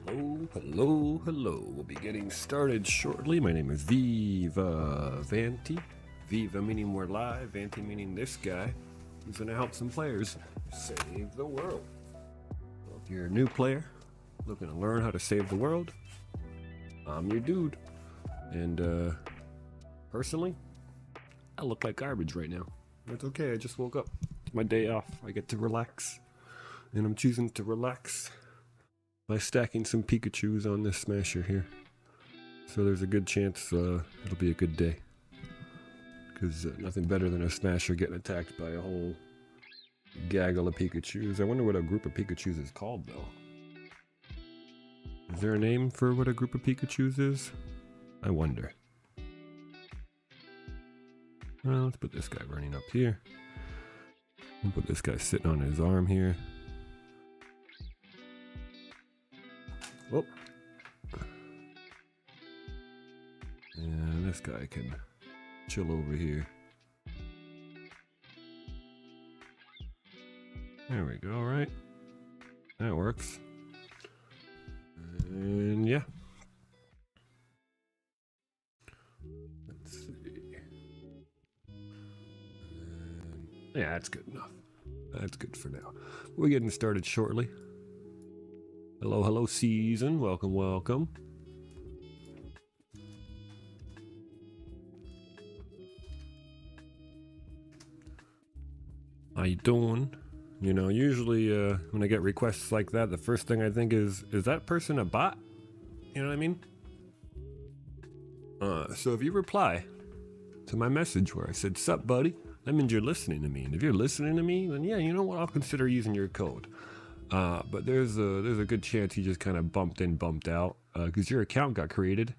Hello, hello, hello. We'll be getting started shortly. My name is Viva Vanti. Viva meaning we're live, Vanti meaning this guy who's going to help some players save the world. So if you're a new player looking to learn how to save the world, I'm your dude. And personally, I look like garbage right now. That's okay, I just woke up. It's my day off. I get to relax. And I'm choosing to relax by stacking some Pikachus on this smasher here. So there's a good chance it'll be a good day. Because nothing better than a smasher getting attacked by a whole gaggle of Pikachus. I wonder what a group of Pikachus is called though. Is there a name for what a group of Pikachus is? I wonder. Well, let's put this guy running up here. We'll put this guy sitting on his arm here. Whoop. And this guy can chill over here. There we go, right? That works. And yeah. Let's see. And yeah, that's good enough. That's good for now. We're getting started shortly. Hello, hello, season. Welcome, welcome. How you doing? You know, usually when I get requests like that, the first thing I think is that person a bot? You know what I mean? So if you reply to my message where I said, "Sup, buddy," that means you're listening to me. And if you're listening to me, then yeah, you know what? I'll consider using your code. But there's a good chance you just kind of bumped in, bumped out, because your account got created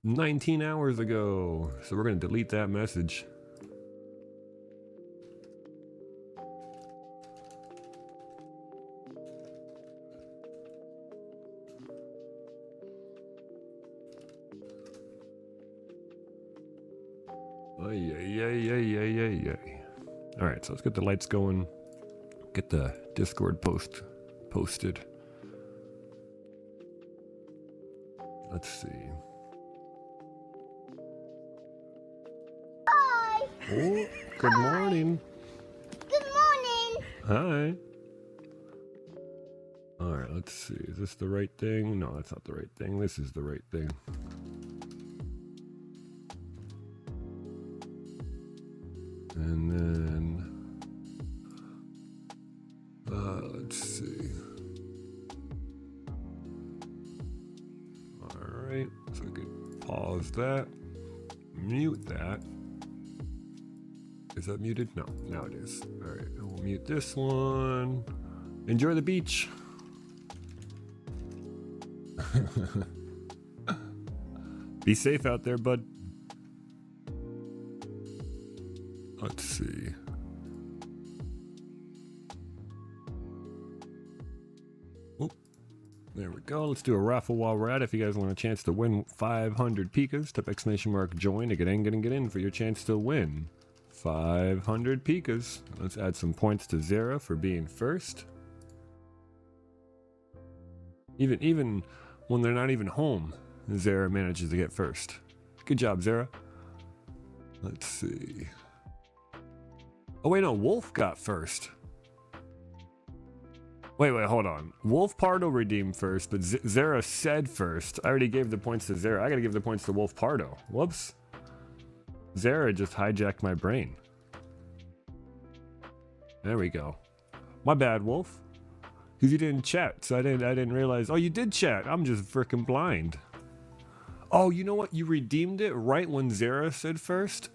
19 hours ago. So we're going to delete that message. All right, so let's get the lights going. Get the Discord posted. Let's see. Hi. Oh, good morning. Good morning. Hi. All right, let's see. Is this the right thing? No, that's not the right thing. This is the right thing. And then let's see. All right, so we could pause that, mute that. Is that muted? No, now it is. All right, and we'll mute this one. Enjoy the beach. Be safe out there, bud. Let's see. Oh, there we go. Let's do a raffle while we're at it. If you guys want a chance to win 500 Pikas, type !join to get in for your chance to win 500 Pikas. Let's add some points to Zara for being first. Even when they're not even home, Zara manages to get first. Good job, Zara. Let's see. Oh wait, no, Wolf got first. Wait, hold on. Wolf Pardo redeemed first, but Zara said first. I already gave the points to Zara. I gotta give the points to Wolf Pardo. Whoops. Zara just hijacked my brain. There we go. My bad, Wolf. Because you didn't chat, so I didn't realize. Oh, you did chat. I'm just freaking blind. Oh, you know what? You redeemed it right when Zara said first.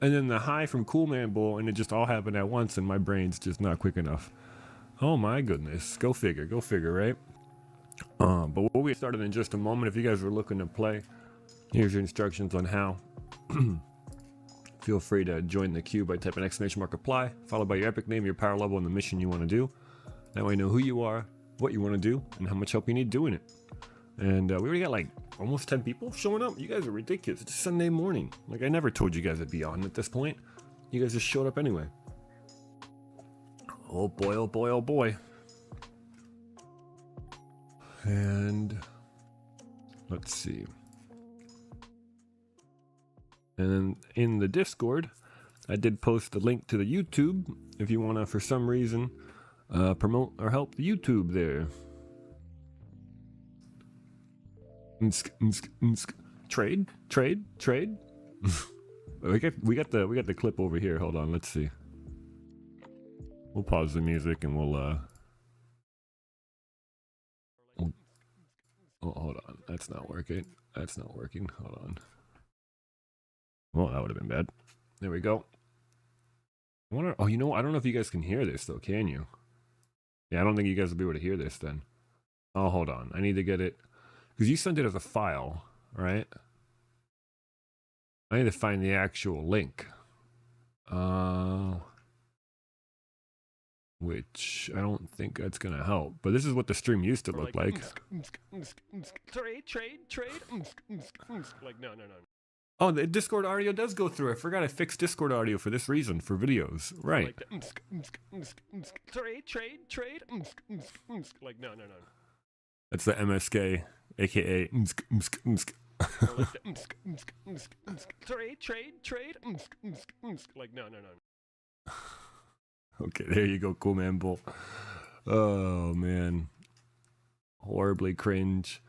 And then the high from Cool Man Bull, and it just all happened at once, and my brain's just not quick enough. Oh my goodness. Go figure, right? But we'll get started in just a moment. If you guys are looking to play, here's your instructions on how. Feel free to join the queue by typing !apply, followed by your epic name, your power level, and the mission you want to do. That way I know who you are, what you want to do, and how much help you need doing it. And we already got like almost 10 people showing up. You guys are ridiculous. It's Sunday morning. Like, I never told you guys I'd be on at this point. You guys just showed up anyway. Oh boy, oh boy, oh boy. And let's see. And then in the Discord, I did post a link to the YouTube if you want to, for some reason, promote or help the YouTube there. Trade. we got the clip over here. Hold on, let's see. We'll pause the music and we'll oh, hold on. That's not working. Hold on. Well, that would have been bad. There we go. I wonder, oh, you know, I don't know if you guys can hear this though, can you? Yeah, I don't think you guys will be able to hear this then. Oh, hold on. I need to get it, because you sent it as a file, right? I need to find the actual link. Which I don't think that's gonna help. But this is what the stream used to look like. Trade. Like, no. Oh, the Discord audio does go through. I forgot I fixed Discord audio for this reason, for videos. Right. Like, trade. Like, no. That's the MSK, aka Trade. Like, no. Okay, there you go, Cool Man Bull. Oh, man. Horribly cringe.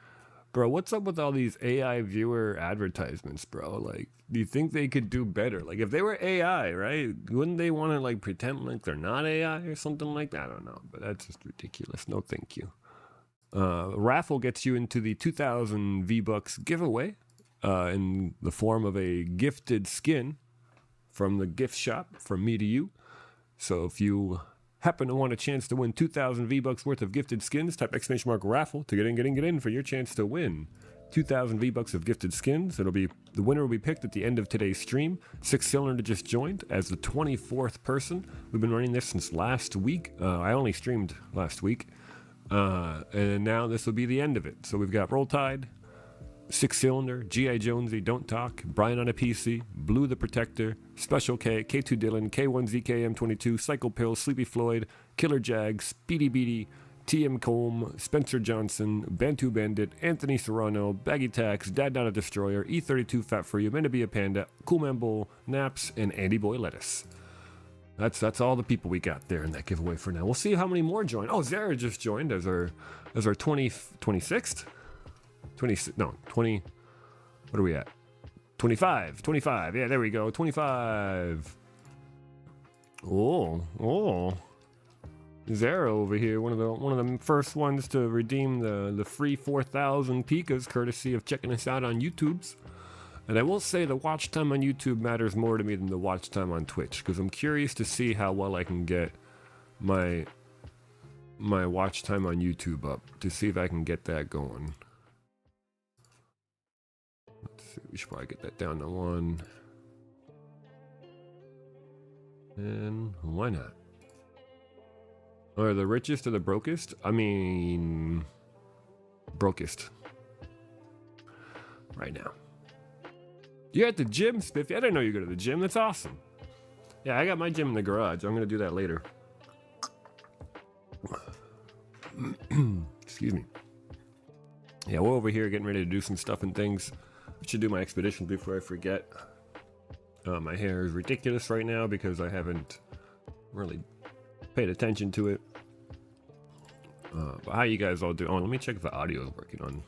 Bro, what's up with all these AI viewer advertisements, bro? Like, do you think they could do better? Like, if they were AI, right? Wouldn't they want to, like, pretend like they're not AI or something like that? I don't know, but that's just ridiculous. No, thank you. Raffle gets you into the 2,000 V-Bucks giveaway in the form of a gifted skin from the gift shop from me to you. So if you happen to want a chance to win 2,000 V-Bucks worth of gifted skins, type !raffle to get in for your chance to win 2,000 V-Bucks of gifted skins. The winner will be picked at the end of today's stream. 6cylinder just joined as the 24th person. We've been running this since last week. I only streamed last week. And now this will be the end of it. So we've got Roll Tide, 6cylinder, G.I. Jonesy, Don't Talk, Brian on a PC, Blue the Protector, Special K, K2 Dylan, K1ZKM22, Psycho Pill, Sleepy Floyd, Killer Jag, Speedy Beatty, TM Combe, Spencer Johnson, Bantu Bandit, Anthony Serrano, Baggy Tax, Dad Not a Destroyer, E32 Fat For You, Meant to Be a Panda, Cool Man Bull, Naps, and Andy Boy Lettuce. That's all the people we got there in that giveaway for now. We'll see how many more join. Oh, Zara just joined as our 26th? 20, what are we at? 25, yeah, there we go, 25. Oh, Zara over here, one of the first ones to redeem the free 4,000 Pikas, courtesy of checking us out on YouTube's. And I will say the watch time on YouTube matters more to me than the watch time on Twitch, because I'm curious to see how well I can get my watch time on YouTube up, to see if I can get that going. Let's see, we should probably get that down to 1. And why not? Or the richest or the brokest? I mean, brokest. Right now. You're at the gym, Spiffy? I didn't know you go to the gym. That's awesome. Yeah, I got my gym in the garage. I'm going to do that later. Excuse me. Yeah, we're over here getting ready to do some stuff and things. I should do my expedition before I forget. My hair is ridiculous right now because I haven't really paid attention to it. But how you guys all do? Oh, let me check if the audio is working on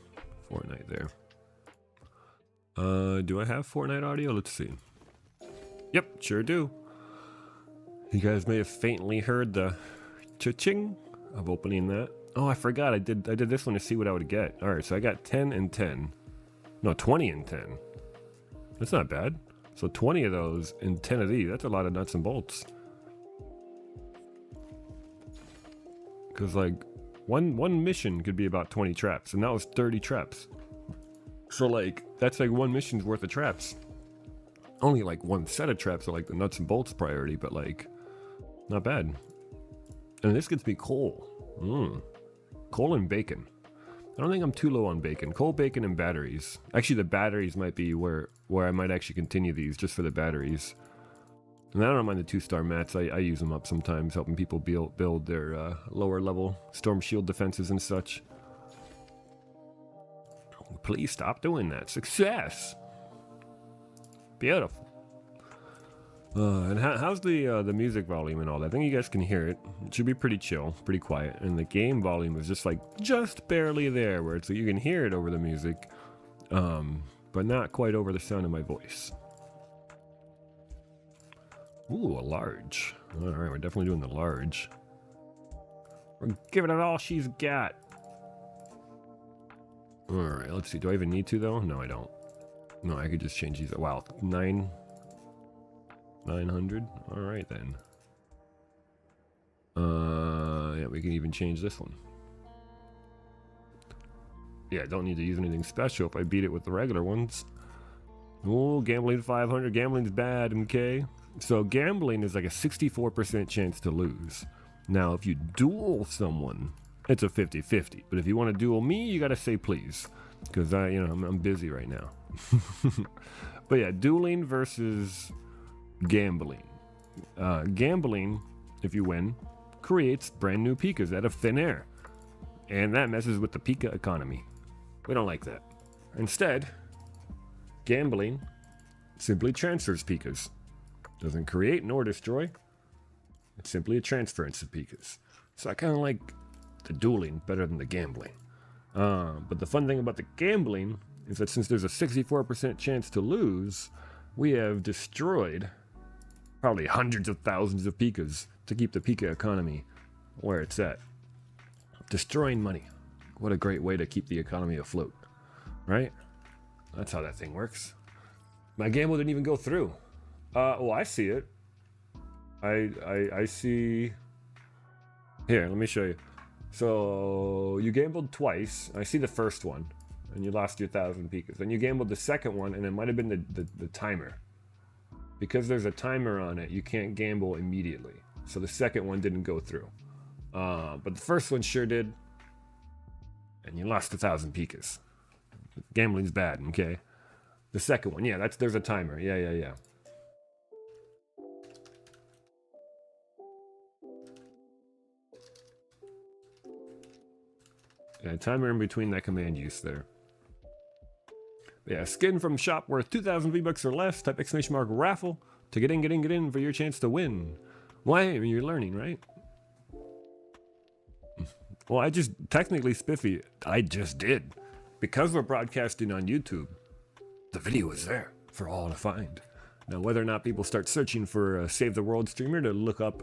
Fortnite there. Do I have Fortnite audio? Let's see. Yep, sure do. You guys may have faintly heard the cha-ching of opening that. Oh, I forgot. I did this one to see what I would get. All right, so I got 10 and 10. No, 20 and 10. That's not bad. So 20 of those and 10 of these. That's a lot of nuts and bolts. Because like one mission could be about 20 traps, and that was 30 traps. So like that's like one mission's worth of traps. Only like one set of traps are like the nuts and bolts priority, but like not bad. And this gets me coal. Coal and bacon. I don't think I'm too low on bacon. Coal, bacon, and batteries. Actually, the batteries might be where I might actually continue these just for the batteries. And I don't mind the 2-star mats. I use them up sometimes, helping people build their lower level storm shield defenses and such. Please stop doing that. Success. Beautiful. And how's the music volume and all that? I think you guys can hear it. It should be pretty chill, pretty quiet. And the game volume is just like just barely there, where it's you can hear it over the music, but not quite over the sound of my voice. Ooh, a large. All right, we're definitely doing the large. We're giving it all she's got. All right, let's see. Do I even need to though? No, I don't. No, I could just change these. Wow, 900. All right then. Yeah, we can even change this one. Yeah, don't need to use anything special if I beat it with the regular ones. Oh, gambling 500. Gambling's bad, okay? So gambling is like a 64% chance to lose. Now, if you duel someone, it's a 50-50. But if you want to duel me, you gotta say please, because I'm busy right now. But yeah, dueling versus gambling. Gambling, if you win, creates brand new Pikas out of thin air, and that messes with the Pika economy. We don't like that. Instead, gambling simply transfers Pikas. Doesn't create nor destroy. It's simply a transference of Pikas. So I kind of like the dueling better than the gambling. But the fun thing about the gambling is that since there's a 64% chance to lose, we have destroyed probably hundreds of thousands of Pikas to keep the Pika economy where it's at. Destroying money. What a great way to keep the economy afloat, right? That's how that thing works. My gamble didn't even go through. Well, I see it. I see. Here, let me show you. So you gambled twice. I see the first one, and you lost your 1,000 Pikas. Then you gambled the second one, and it might have been the timer. Because there's a timer on it, you can't gamble immediately. So the second one didn't go through. But the first one sure did. And you lost 1,000 Pikas. Gambling's bad, okay? The second one, yeah, there's a timer. Yeah. Yeah, timer in between that command use there. Yeah, skin from shop worth 2,000 V-Bucks or less. Type ! raffle to get in for your chance to win. Why? I mean, you're learning, right? Well, I just, technically, Spiffy, I just did. Because we're broadcasting on YouTube, the video is there for all to find. Now, whether or not people start searching for a Save the World streamer to look up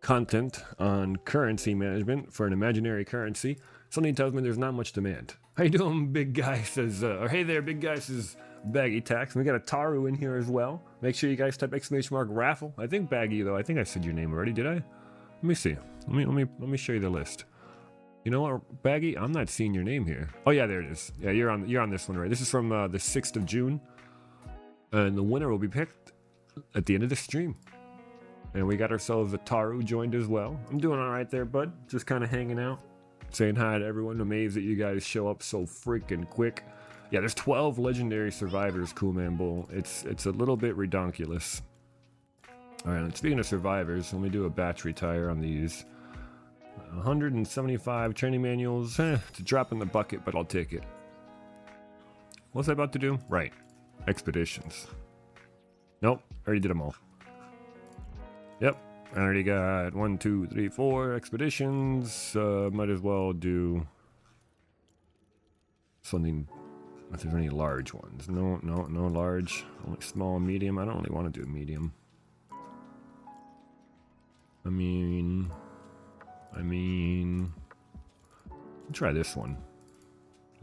content on currency management for an imaginary currency, something tells me there's not much demand. How you doing, big guy? Says, or hey there, big guy, says Baggy Tax. And we got a Taru in here as well. Make sure you guys type ! raffle. I think Baggy, though. I think I said your name already, did I? Let me see. Let me show you the list. You know what, Baggy? I'm not seeing your name here. Oh yeah, there it is. Yeah, you're on this one, right? This is from the 6th of June, and the winner will be picked at the end of the stream. And we got ourselves a Taru joined as well. I'm doing all right there, bud. Just kind of hanging out, saying hi to everyone. Amazed that you guys show up so freaking quick. Yeah, there's 12 legendary survivors, Cool Man Bull. It's a little bit redonkulous. All right, speaking of survivors, let me do a batch retire on these. 175 training manuals. It's a drop in the bucket, but I'll take it. What's I about to do? Right. Expeditions. Nope. Already did them all. Yep. I already got 1, 2, 3, 4 expeditions. Might as well do something if there's any large ones. No large. Only small and medium. I don't really want to do medium. I mean, I'll try this one.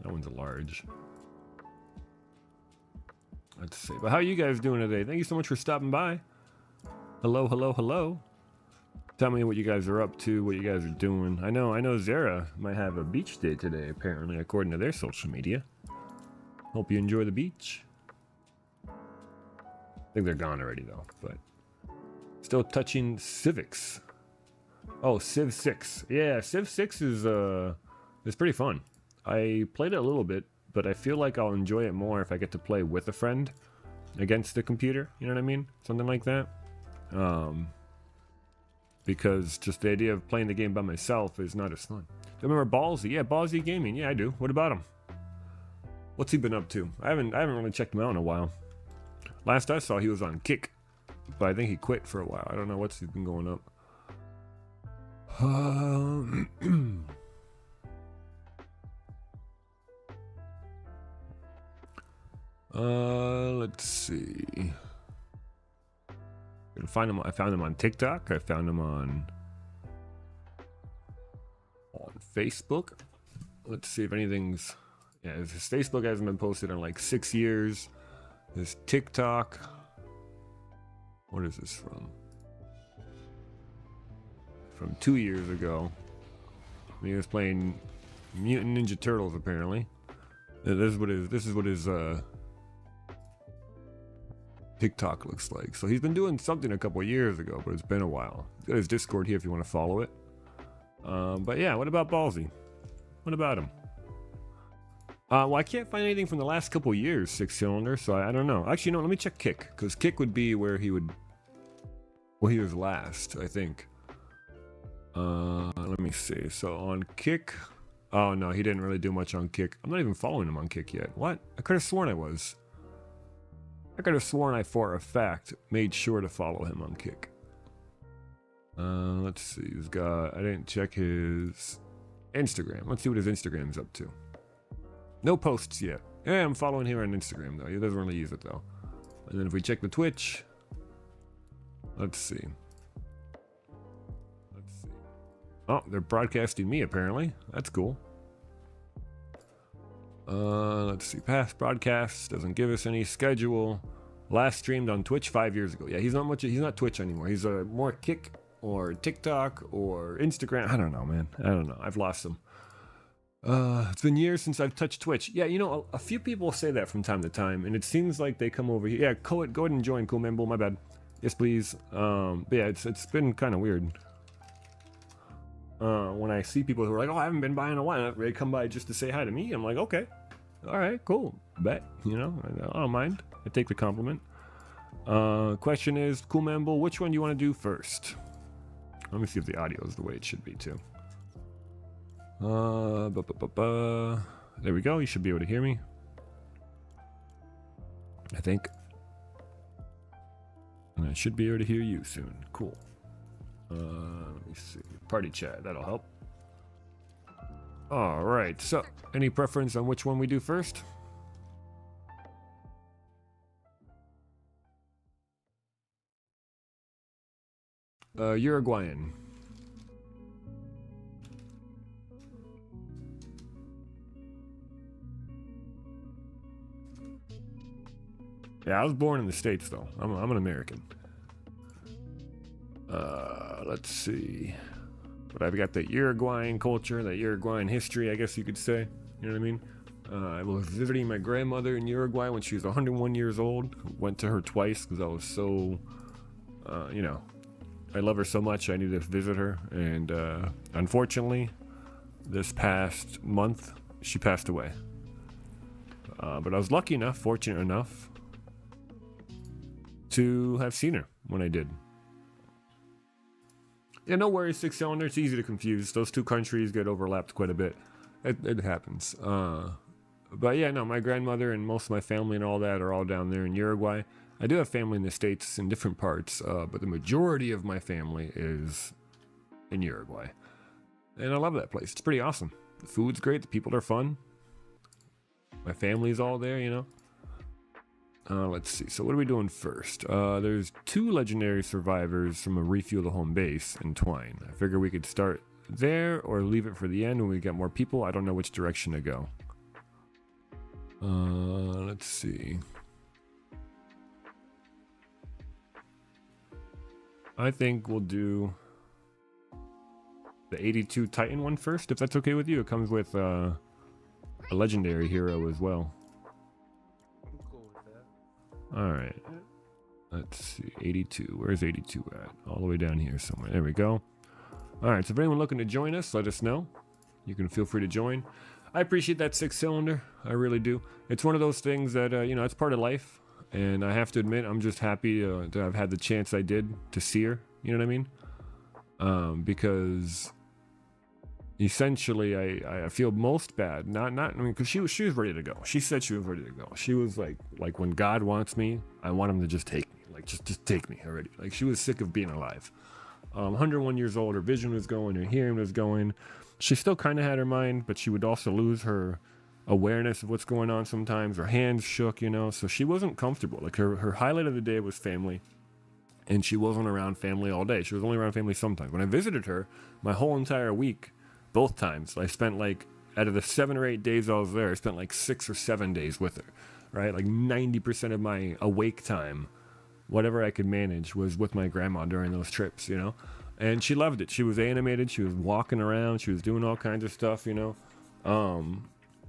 That one's a large. Let's see. But how are you guys doing today? Thank you so much for stopping by. Hello. Tell me what you guys are up to, what you guys are doing. I know Zara might have a beach day today, apparently, according to their social media. Hope you enjoy the beach. I think they're gone already, though, but still touching civics. Oh, Civ 6. Yeah, Civ 6 is pretty fun. I played it a little bit, but I feel like I'll enjoy it more if I get to play with a friend against the computer. You know what I mean? Something like that. Because just the idea of playing the game by myself is not as fun. Do you remember Ballsy? Yeah, Ballsy Gaming. Yeah, I do. What about him? What's he been up to? I haven't really checked him out in a while. Last I saw, he was on Kick, but I think he quit for a while. I don't know what's been going up. Let's see. I find him. I found him on TikTok. I found him on Facebook. Let's see if anything's. Yeah, his Facebook hasn't been posted in like 6 years. His TikTok. What is this from? From 2 years ago. He was playing Mutant Ninja Turtles apparently. This is what his TikTok looks like. So he's been doing something a couple years ago, but it's been a while. He's got his Discord here if you want to follow it. But yeah, what about Ballsy? What about him? Well, I can't find anything from the last couple years, 6-cylinder, so I don't know. Actually, no, let me check Kick, because Kick would be where he would... Well, he was last, I think. Let me see. So on Kick... Oh, no, he didn't really do much on Kick. I'm not even following him on Kick yet. What? I could have sworn I was. I could have sworn I, for a fact, made sure to follow him on Kick. Let's see. He's got... I didn't check his Instagram. Let's see what his Instagram's up to. No posts yet. Yeah, I'm following him on Instagram, though. He doesn't really use it, though. And then if we check the Twitch... Let's see. Oh, they're broadcasting me, apparently. That's cool. Let's see. Past broadcasts. Doesn't give us any schedule. Last streamed on Twitch 5 years ago. Yeah, he's not Twitch anymore. He's more Kick or TikTok or Instagram. I don't know, man. I don't know. I've lost him. It's been years since I've touched Twitch. Yeah, you know, a few people say that from time to time, and it seems like they come over here. Yeah, go ahead and join, Cool Man Bull. My bad. Yes, please. But yeah, it's been kind of weird. When I see people who are like, oh, I haven't been by in a while, they come by just to say hi to me. I'm like, okay, all right, cool, bet. You know, I don't mind. I take the compliment. Question is, Cool Man Bull, which one do you want to do first? Let me see if the audio is the way it should be too. There we go. You should be able to hear me, I think. And I should be able to hear you soon. Cool. Let me see. Party chat, that'll help. Alright, so any preference on which one we do first? Uruguayan. Yeah, I was born in the States though. I'm an American. Let's see. But I've got the Uruguayan culture, the Uruguayan history, I guess you could say. You know what I mean? I was visiting my grandmother in Uruguay when she was 101 years old. Went to her twice because I was so, you know, I love her so much. I needed to visit her. And unfortunately, this past month, she passed away. But I was lucky enough, fortunate enough, to have seen her when I did. Yeah, no worries, 6-cylinder. It's easy to confuse. Those two countries get overlapped quite a bit. It happens. But yeah, no, my grandmother and most of my family and all that are all down there in Uruguay. I do have family in the States in different parts, but the majority of my family is in Uruguay. And I love that place. It's pretty awesome. The food's great. The people are fun. My family's all there, you know. Let's see. So what are we doing first? There's 2 legendary survivors from a refuel the home base in Twine. I figure we could start there or leave it for the end when we get more people. I don't know which direction to go. Let's see. I think we'll do the 82 Titan one first, if that's okay with you. It comes with a legendary hero as well. Alright, let's see, 82, where's 82 at? All the way down here somewhere, there we go. Alright, so if anyone looking to join us, let us know. You can feel free to join. I appreciate that 6-cylinder, I really do. It's one of those things that, you know, it's part of life. And I have to admit, I'm just happy to have had the chance I did to see her, you know what I mean? Because essentially, I feel most bad. I mean, because she was ready to go. She said she was ready to go. She was like when God wants me, I want him to just take me. Like just take me already. Like she was sick of being alive. 101 years old, her vision was going, her hearing was going. She still kind of had her mind, but she would also lose her awareness of what's going on sometimes. Her hands shook, you know, so she wasn't comfortable. Like her highlight of the day was family, and she wasn't around family all day. She was only around family sometimes. When I visited her, my whole entire week, both times, I spent like, out of the 7 or 8 days I was there, I spent like 6 or 7 days with her, right? Like 90% of my awake time, whatever I could manage, was with my grandma during those trips, you know? And she loved it. She was animated. She was walking around. She was doing all kinds of stuff, you know?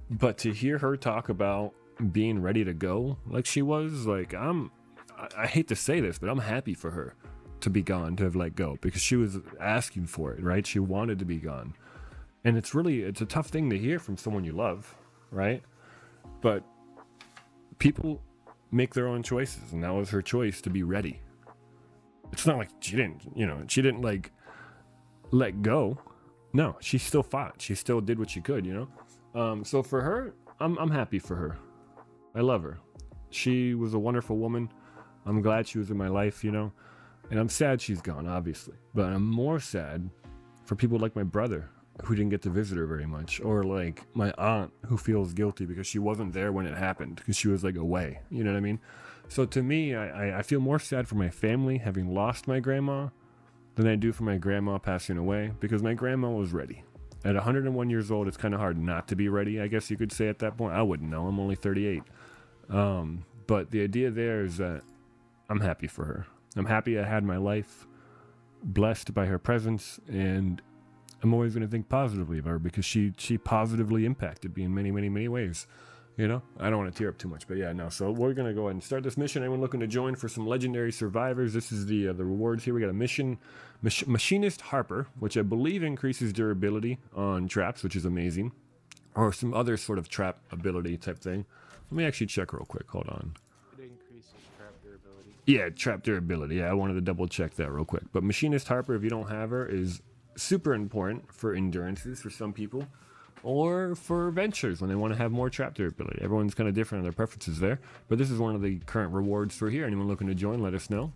But to hear her talk about being ready to go like she was, like, I hate to say this, but I'm happy for her to be gone, to have let go, because she was asking for it, right? She wanted to be gone. And it's a tough thing to hear from someone you love, right? But people make their own choices, and that was her choice to be ready. It's not like she didn't like let go. No, she still fought. She still did what she could, you know? So for her, I'm happy for her. I love her. She was a wonderful woman. I'm glad she was in my life, you know? And I'm sad she's gone, obviously. But I'm more sad for people like my brother, who didn't get to visit her very much, or like my aunt, who feels guilty because she wasn't there when it happened, because she was like away, you know what I mean? So to me, I feel more sad for my family having lost my grandma than I do for my grandma passing away, because my grandma was ready. At 101 years old, it's kind of hard not to be ready, I guess you could say at that point. I wouldn't know, I'm only 38. But the idea there is that I'm happy for her. I'm happy I had my life blessed by her presence, and I'm always going to think positively of her, because she positively impacted me in many, many, many ways. You know, I don't want to tear up too much, but yeah, no. So we're going to go ahead and start this mission. Anyone looking to join for some legendary survivors? This is the rewards here. We got a mission, Machinist Harper, which I believe increases durability on traps, which is amazing, or some other sort of trap ability type thing. Let me actually check real quick. Hold on. It increases trap durability. Yeah, trap durability. Yeah, I wanted to double check that real quick. But Machinist Harper, if you don't have her, is super important for endurances for some people, or for ventures when they want to have more trap durability. Everyone's kind of different in their preferences there, but this is one of the current rewards for here. Anyone looking to join, let us know.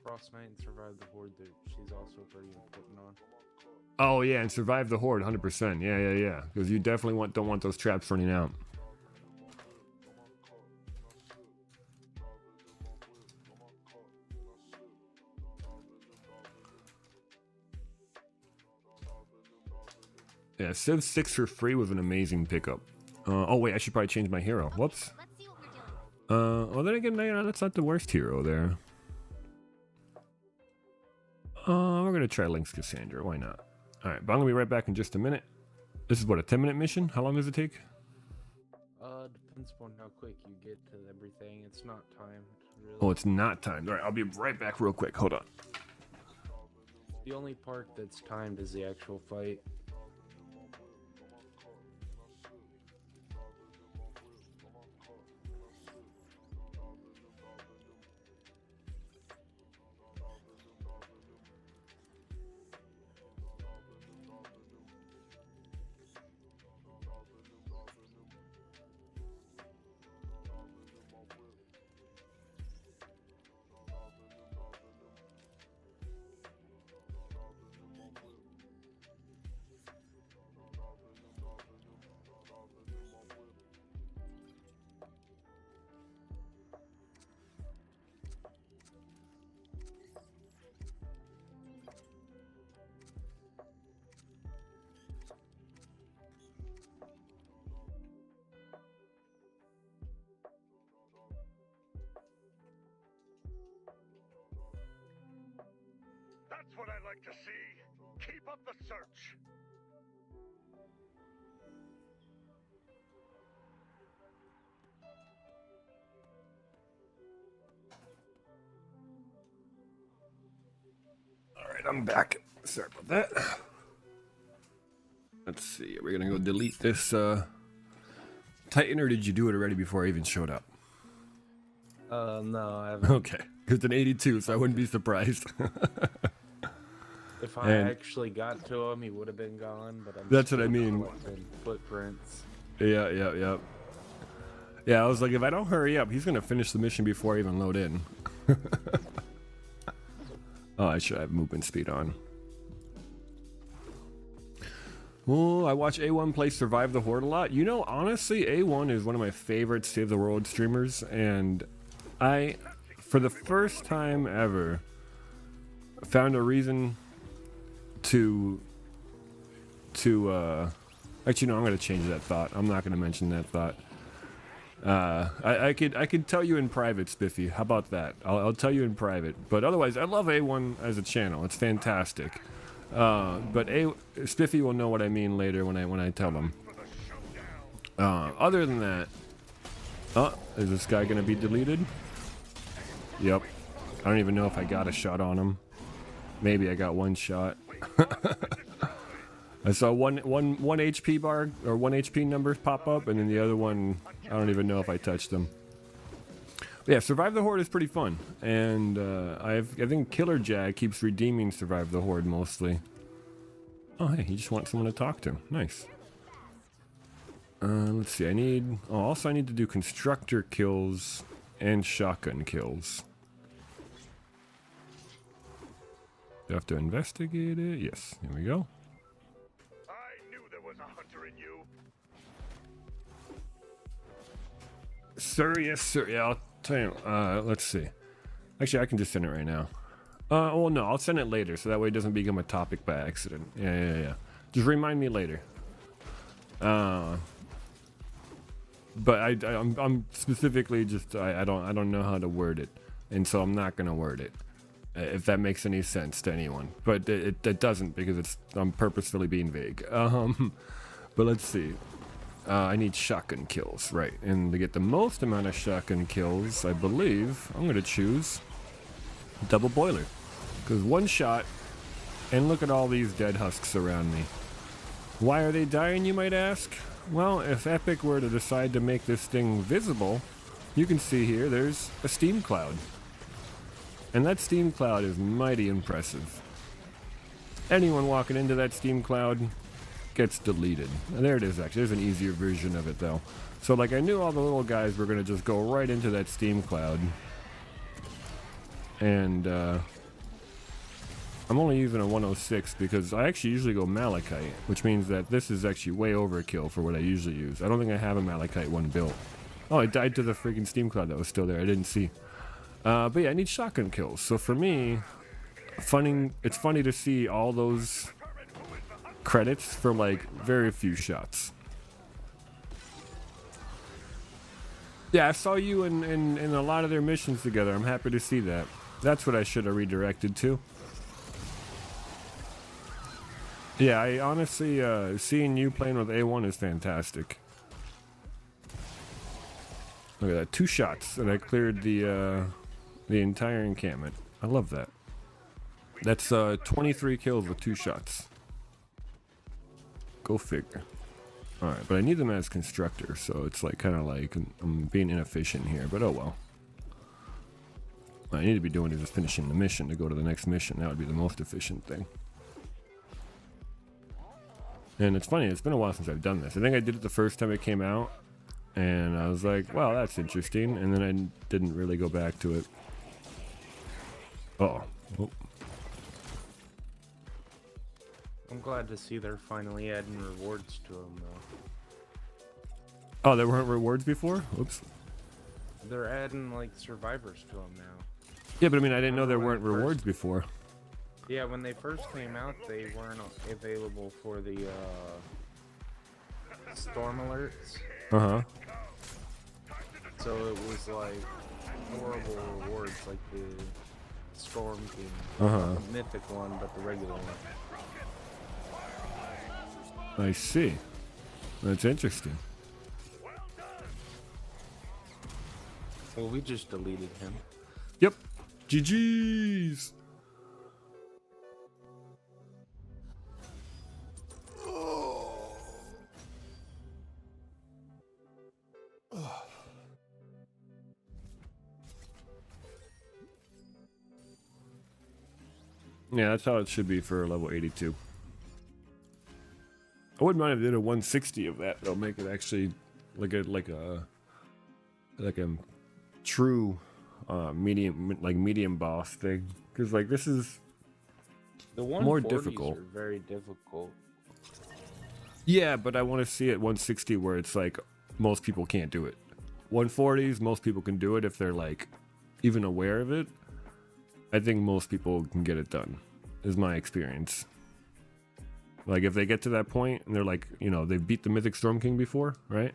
Frost Knight and Survive the Horde, she's also pretty important on. Oh yeah, and Survive the Horde, 100%. Yeah, because you definitely don't want those traps running out. Yeah, Civ 6 for free was an amazing pickup. Oh wait, I should probably change my hero. Whoops. Let's see what we're doing. Well then again, that's not the worst hero there. We're gonna try Link's Cassandra, why not? Alright, but I'm gonna be right back in just a minute. This is what, a 10-minute mission? How long does it take? Depends upon how quick you get to everything. It's not timed, really. Oh, it's not timed. Alright, I'll be right back real quick. Hold on. The only part that's timed is the actual fight. That's what I like to see. Keep up the search. Alright, I'm back. Sorry about that. Let's see, are we gonna go delete this Titan, or did you do it already before I even showed up? No, I haven't. Okay, it's an 82, so I wouldn't be surprised. If I And- actually got to him, he would have been gone. But I'm That's what I still mean. collecting footprints. Yeah. Yeah, I was like, if I don't hurry up, he's gonna finish the mission before I even load in. Oh, I should have movement speed on. Oh, I watch A1 play Survive the Horde a lot. You know, honestly, A1 is one of my favorite Save the World streamers, and I, for the first time ever, found a reason to actually no, I'm gonna change that thought. I'm not gonna mention that thought. I could tell you in private, Spiffy. How about that? I'll tell you in private. But otherwise, I love A1 as a channel. It's fantastic. But Spiffy will know what I mean later when I tell him. Other than that, is this guy gonna be deleted? Yep. I don't even know if I got a shot on him. Maybe I got one shot. I saw one HP bar or 1 HP numbers pop up, and then the other one, I don't even know if I touched them. But yeah, Survive the Horde is pretty fun, and I think Killer Jag keeps redeeming Survive the Horde mostly. Oh hey, he just wants someone to talk to. Nice. Let's see. I need to do constructor kills and shotgun kills. Do I have to investigate it? Yes. Here we go. I knew there was a hunter in you. Sir, yes, sir. Yeah, I'll tell you. Let's see. Actually, I can just send it right now. Well, no, I'll send it later, so that way it doesn't become a topic by accident. Yeah. Just remind me later. But I'm specifically just I don't know how to word it, and so I'm not gonna word it. If that makes any sense to anyone, but it doesn't, because I'm purposefully being vague. But let's see. I need shotgun kills, right? And to get the most amount of shotgun kills, I believe I'm gonna choose double boiler, because one shot, and look at all these dead husks around me. Why are they dying, you might ask? Well, if Epic were to decide to make this thing visible, you can see here there's a steam cloud. And that steam cloud is mighty impressive. Anyone walking into that steam cloud gets deleted. And there it is, actually. There's an easier version of it, though. So, like, I knew all the little guys were going to just go right into that steam cloud. And, I'm only using a 106 because I actually usually go Malachite, which means that this is actually way overkill for what I usually use. I don't think I have a Malachite one built. Oh, I died to the freaking steam cloud that was still there. I didn't see. But yeah, I need shotgun kills. So for me, it's funny to see all those credits for like very few shots. Yeah, I saw you in a lot of their missions together. I'm happy to see that. That's what I should have redirected to. Yeah, I honestly, seeing you playing with A1 is fantastic. Look at that, 2 shots, and I cleared the entire encampment. I love that. That's 23 kills with 2 shots. Go figure. Alright, but I need them as constructor, so it's like kind of like I'm being inefficient here, but oh well. What I need to be doing is just finishing the mission to go to the next mission. That would be the most efficient thing. And it's funny, it's been a while since I've done this. I think I did it the first time it came out, and I was like, wow, that's interesting, and then I didn't really go back to it. Oh. I'm glad to see they're finally adding rewards to them, though. Oh, there weren't rewards before? Oops. They're adding, like, survivors to them now. Yeah, but I mean, I didn't know there Remember weren't when rewards before. Yeah, when they first came out, they weren't available for the, storm alerts. Uh-huh. So it was, like, horrible rewards, like the Storm King. Uh-huh. Not the mythic one, but the regular one. I see. That's interesting. Well, we just deleted him. Yep. GG's. Yeah, that's how it should be for level 82. I wouldn't mind if they did a 160 of that. They'll make it actually like a true medium boss thing. Because like this is The more 140s difficult. are very difficult. Yeah, but I want to see it 160 where it's like most people can't do it. 140s, most people can do it if they're like even aware of it. I think most people can get it done, is my experience. Like if they get to that point and they're like, you know, they've beat the Mythic Storm King before, right?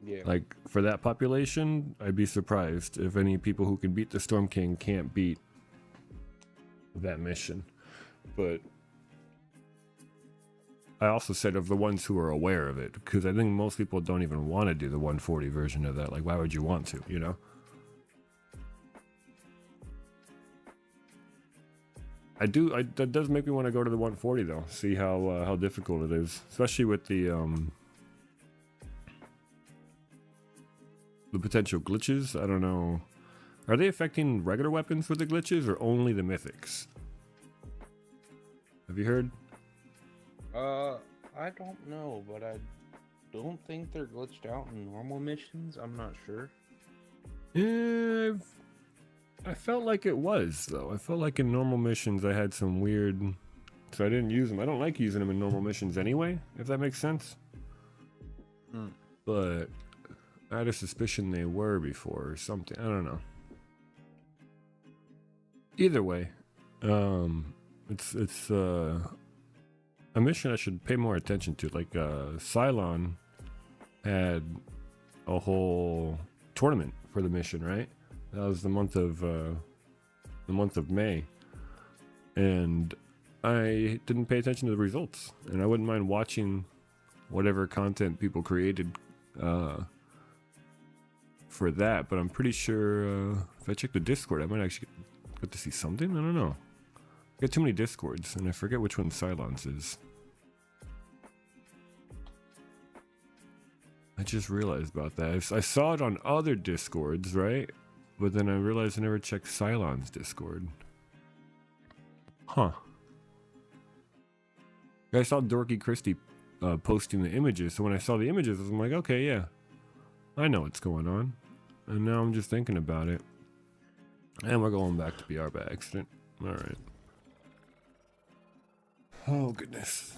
Yeah. Like for that population, I'd be surprised if any people who can beat the Storm King can't beat that mission. But I also said of the ones who are aware of it, because I think most people don't even want to do the 140 version of that. Like, why would you want to, you know? That does make me want to go to the 140 though. See how difficult it is, especially with the potential glitches. I don't know. Are they affecting regular weapons with the glitches or only the mythics? Have you heard? I don't know, but I don't think they're glitched out in normal missions. I'm not sure. Yeah, I felt like it was though. I felt like in normal missions I had some weird, so I didn't use them. I don't like using them in normal missions anyway, if that makes sense. But I had a suspicion they were before or something. I don't know. Either way, it's a mission I should pay more attention to. Like Cylon had a whole tournament for the mission, right? That was the month of May, and I didn't pay attention to the results. And I wouldn't mind watching whatever content people created for that. But I'm pretty sure if I check the Discord, I might actually get to see something. I don't know. I got too many Discords, and I forget which one Cylon's is. I just realized about that. I saw it on other Discords, right? But then I realized I never checked Cylon's Discord. Huh. I saw Dorky Christie posting the images, so when I saw the images, I'm like, okay, yeah. I know what's going on. And now I'm just thinking about it. And we're going back to BR by accident. Alright. Oh, goodness.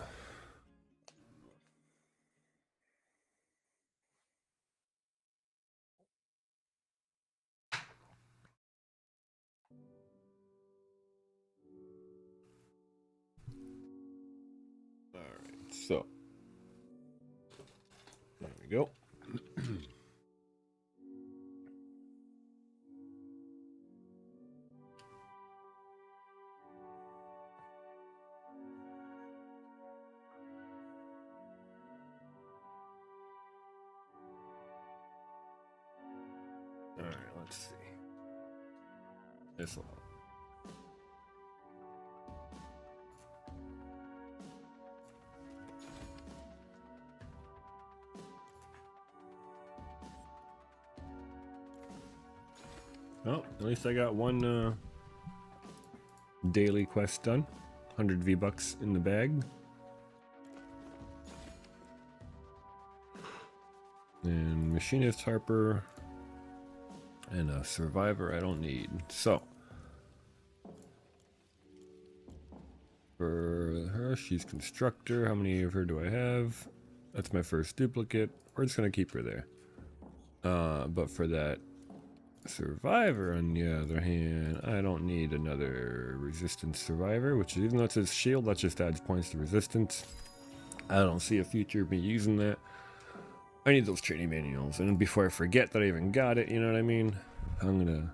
Alright, so. There we go. Alright, let's see. This one. Oh, at least I got one daily quest done. 100 V-Bucks in the bag. And Machinist Harper. And a Survivor I don't need. So. For her, she's Constructor. How many of her do I have? That's my first duplicate. We're just going to keep her there. But for that Survivor, on the other hand, I don't need another Resistance Survivor, which even though it says shield, that just adds points to resistance. I don't see a future of me using that. I need those training manuals, and before I forget that I even got it, you know what I mean? I'm gonna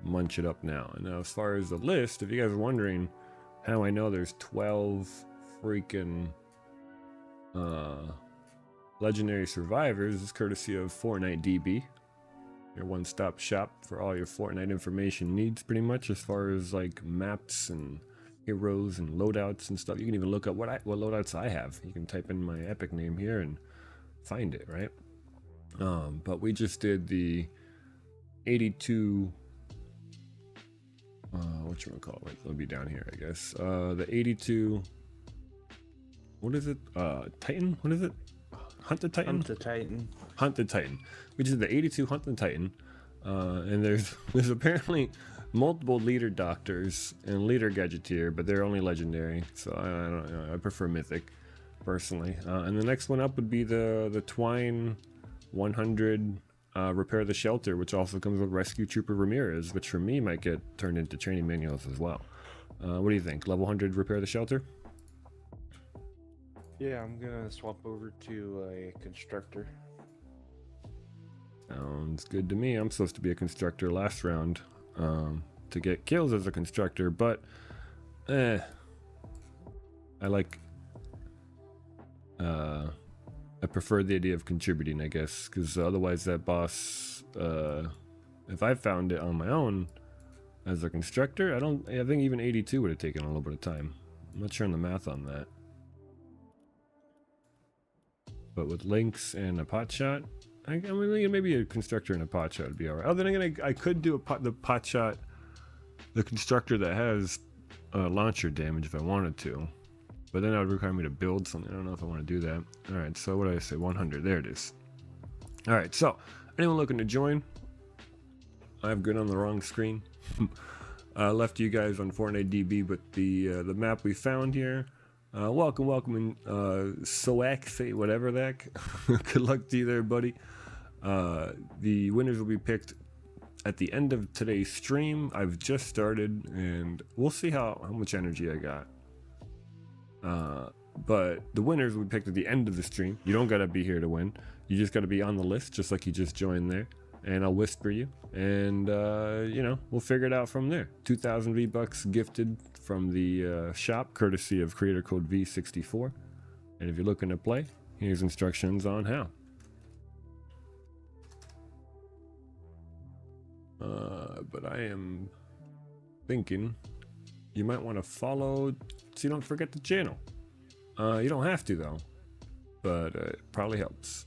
munch it up now. And now as far as the list, if you guys are wondering how I know there's 12 freaking legendary survivors, it's courtesy of Fortnite DB. Your one-stop shop for all your Fortnite information needs, pretty much, as far as like maps and heroes and loadouts and stuff. You can even look up what loadouts I have. You can type in my epic name here and find it, right? But we just did the 82 whatchamacallit, wait, it'll be down here, I guess. The 82, what is it? Titan? What is it? Hunt the Titan? Hunt the Titan. Hunt the Titan, which is the 82 Hunt the Titan. And there's apparently multiple leader doctors and leader gadgeteer, but they're only legendary, so I don't know, I prefer mythic personally. And the next one up would be the Twine 100 repair the shelter, which also comes with Rescue Trooper Ramirez, which for me might get turned into training manuals as well. What do you think? Level 100 repair the shelter? Yeah, I'm gonna swap over to a constructor. Sounds good to me. I'm supposed to be a constructor last round to get kills as a constructor, but I like I prefer the idea of contributing, I guess, because otherwise that boss, if I found it on my own as a constructor, I think even 82 would have taken a little bit of time. I'm not sure on the math on that. But with links and a pot shot, I mean, maybe a constructor and a pot shot would be alright. Other than again, I could do the pot shot, the constructor that has launcher damage if I wanted to. But then that would require me to build something. I don't know if I want to do that. Alright, so what did I say? 100. There it is. Alright, so anyone looking to join? I've been on the wrong screen. Left you guys on Fortnite DB, but the map we found here. Welcome, and Soak, say whatever that. Good luck to you there, buddy. The winners will be picked at the end of today's stream. I've just started, and we'll see how much energy I got. But the winners will be picked at the end of the stream. You don't gotta be here to win. You just gotta be on the list, just like you just joined there. And I'll whisper you, and you know, we'll figure it out from there. 2,000 V-Bucks gifted from the shop, courtesy of creator code V64. And if you're looking to play, here's instructions on how. But I am thinking you might want to follow so you don't forget the channel. You don't have to though, but it probably helps.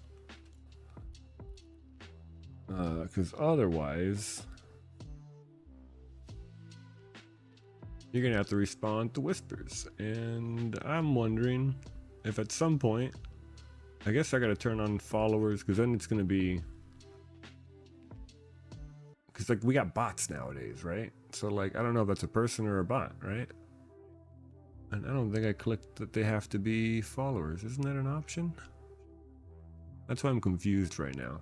Because otherwise you're gonna have to respond to whispers, and I'm wondering if at some point, I guess I gotta turn on followers, because then it's gonna be, because like we got bots nowadays, right? So like I don't know if that's a person or a bot, right? And I don't think I clicked that they have to be followers. Isn't that an option? That's why I'm confused right now.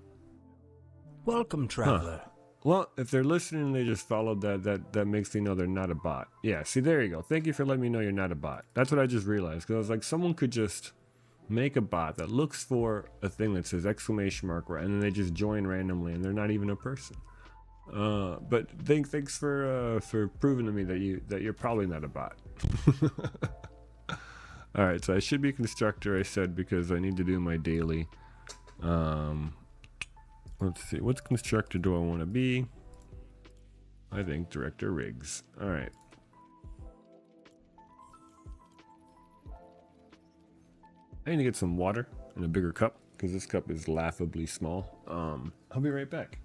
Welcome, traveler. Well, if they're listening and they just followed that makes me know they're not a bot. Yeah, see, there you go. Thank you for letting me know you're not a bot. That's what I just realized, because I was like, someone could just make a bot that looks for a thing that says exclamation mark, right, and then they just join randomly and they're not even a person. But thanks for proving to me that you're probably not a bot. All right, so I should be a constructor, I said, because I need to do my daily. Let's see, what constructor do I want to be? I think Director Riggs. All right. I need to get some water in a bigger cup, because this cup is laughably small. I'll be right back.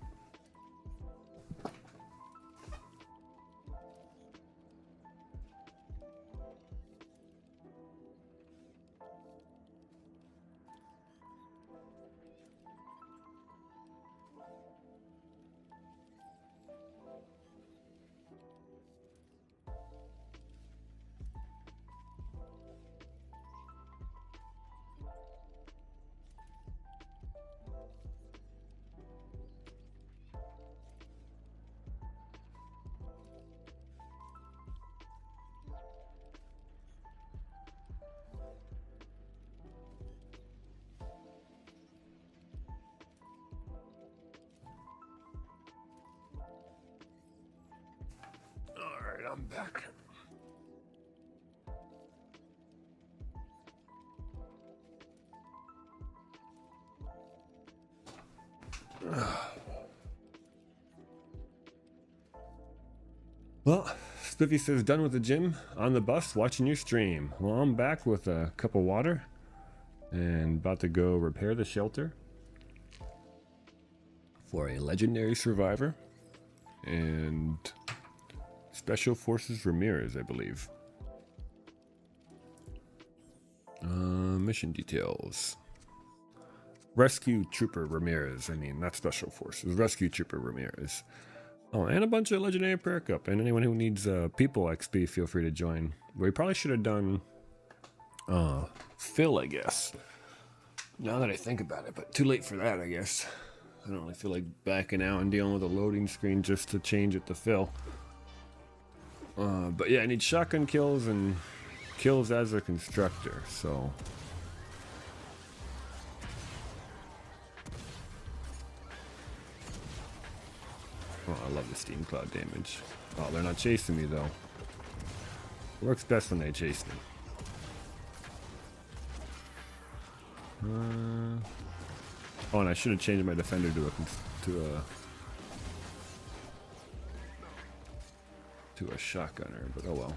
Alright, I'm back. Well, Spiffy says, done with the gym, on the bus, watching your stream. Well, I'm back with a cup of water and about to go repair the shelter for a legendary survivor. And Special Forces Ramirez, I believe. Mission details. Rescue Trooper Ramirez. I mean, not Special Forces. Rescue Trooper Ramirez. Oh, and a bunch of legendary perk up. And anyone who needs people XP, feel free to join. We probably should have done Phil, I guess. Now that I think about it, but too late for that, I guess. I don't really feel like backing out and dealing with a loading screen just to change it to Phil. But yeah, I need shotgun kills and kills as a constructor, so... Oh, I love the steam cloud damage. Oh, they're not chasing me, though. It works best when they chase me. Oh, and I should have changed my defender to a shotgunner, but oh well.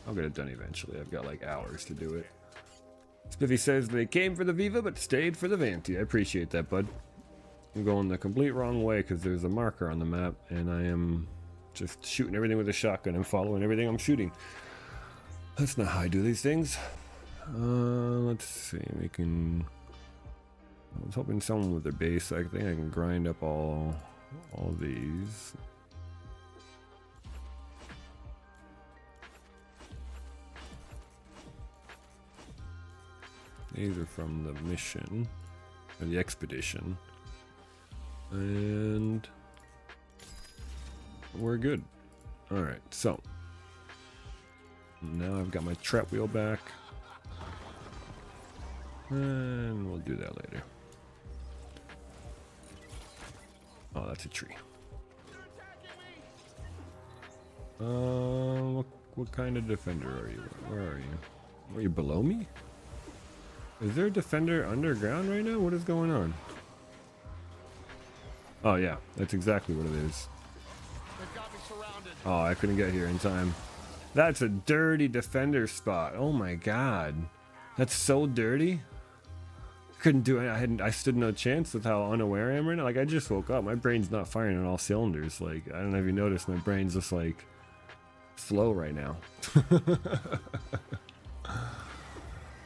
I'll get it done eventually. I've got like hours to do it. Spiffy says they came for the Viva but stayed for the Vanti. I appreciate that, bud. I'm going the complete wrong way because there's a marker on the map and I am just shooting everything with a shotgun and following everything I'm shooting. That's not how I do these things. Let's see. We can... I was hoping someone with their base. I think I can grind up all these. These are from the mission, or the expedition, and we're good. All right, so now I've got my trap wheel back, and we'll do that later. Oh, that's a tree. What kind of defender are you? Where are you? Are you below me? Is there a defender underground right now? What is going on? Oh yeah, that's exactly what it is. Oh, I couldn't get here in time. That's a dirty defender spot. Oh my god. That's so dirty. Couldn't do it. I stood no chance with how unaware I am right now. Like, I just woke up. My brain's not firing on all cylinders. Like, I don't know if you noticed, my brain's just like slow right now.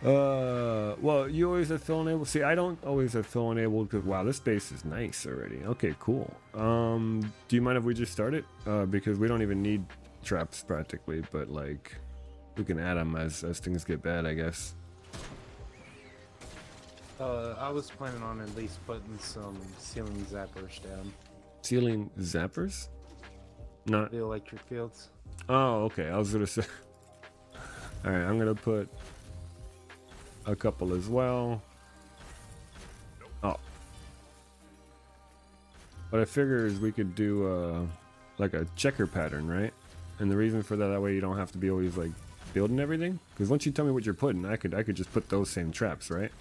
Well, you always have Phil enabled. See, I don't always have Phil enabled because, wow, this base is nice already. Okay, cool. Do you mind if we just start it? Because we don't even need traps practically, but like, we can add them as things get bad, I guess. I was planning on at least putting some ceiling zappers down. Ceiling zappers? Not The electric fields. Oh, okay. I was gonna say. All right, I'm gonna put a couple as well. Oh, what I figure is we could do like a checker pattern, right? And the reason for that way you don't have to be always like building everything. Because once you tell me what you're putting, I could just put those same traps, right?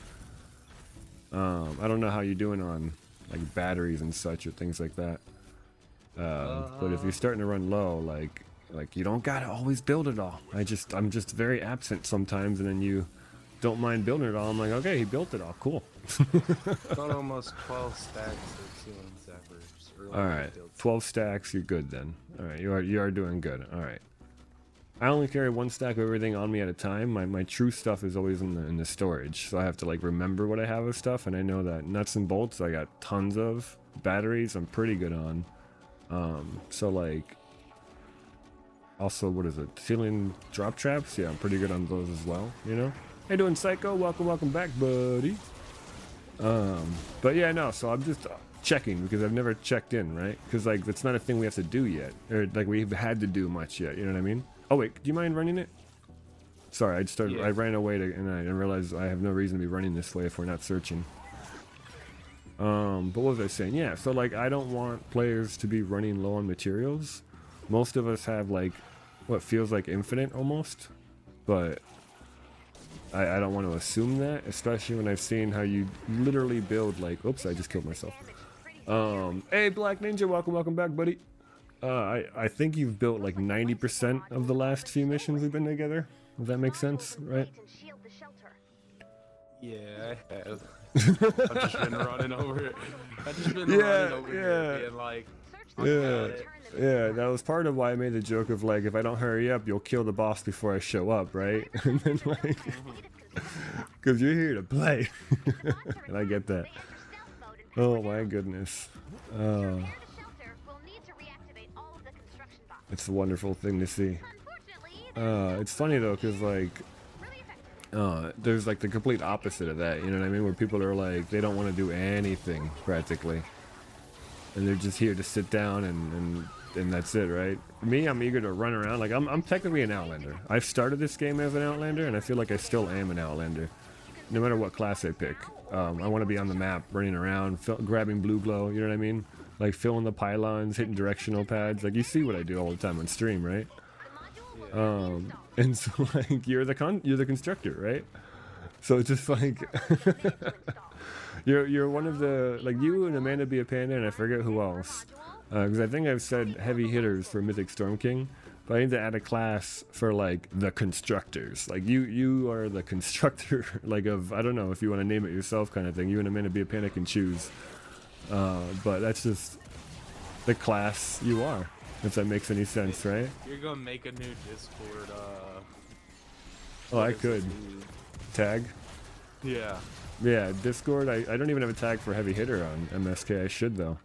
I don't know how you're doing on like batteries and such or things like that. But if you're starting to run low, like you don't gotta always build it all. I'm just very absent sometimes, and then you don't mind building it all. I'm like, okay, he built it all, cool. Got almost 12 stacks of ceiling zappers. All right, 12 stacks, you're good then. All right, you are doing good. All right. I only carry one stack of everything on me at a time. My true stuff is always in the storage, so I have to like remember what I have of stuff. And I know that nuts and bolts I got tons of. Batteries I'm pretty good on. So like, also what is it? Ceiling drop traps? Yeah, I'm pretty good on those as well. You know. Hey, doing Psycho? Welcome back, buddy. But yeah, no. So I'm just checking because I've never checked in, right? Because like it's not a thing we have to do yet, or like we've had to do much yet. You know what I mean? Oh wait, do you mind running it? Sorry, I ran away and I realized I have no reason to be running this way if we're not searching. But what was I saying? Yeah, so like I don't want players to be running low on materials. Most of us have like what feels like infinite almost, but I don't want to assume that, especially when I've seen how you literally build like, oops, I just killed myself. Hey Black Ninja, welcome back, buddy. I think you've built like 90% of the last few missions we've been together. Does that make sense, right? Yeah, I have. I've just been running over it. I've just been running over here being like, Yeah, yeah, that was part of why I made the joke of like, if I don't hurry up, you'll kill the boss before I show up, right? And then like, because you're here to play, and I get that. Oh my goodness, it's a wonderful thing to see. It's funny though, because like, there's like the complete opposite of that, you know what I mean? Where people are like, they don't want to do anything practically, and they're just here to sit down and that's it, right? Me, I'm eager to run around. Like I'm technically an Outlander. I've started this game as an Outlander, and I feel like I still am an Outlander, no matter what class I pick. I want to be on the map, running around, grabbing blue glow. You know what I mean? Like filling the pylons, hitting directional pads. Like you see what I do all the time on stream, right? And so like you're the constructor, right? So it's just like you're one of the, like, you and Amanda be a panda, and I forget who else, because I think I've said heavy hitters for Mythic Storm King, but I need to add a class for like the constructors. Like you are the constructor, like of, I don't know if you want to name it yourself, kind of thing. You and Amanda be a panda can choose, but that's just the class you are. If that makes any sense, right? You're gonna make a new Discord. Oh, I could tag. Yeah. Yeah, Discord. I don't even have a tag for heavy hitter on MSK. I should though.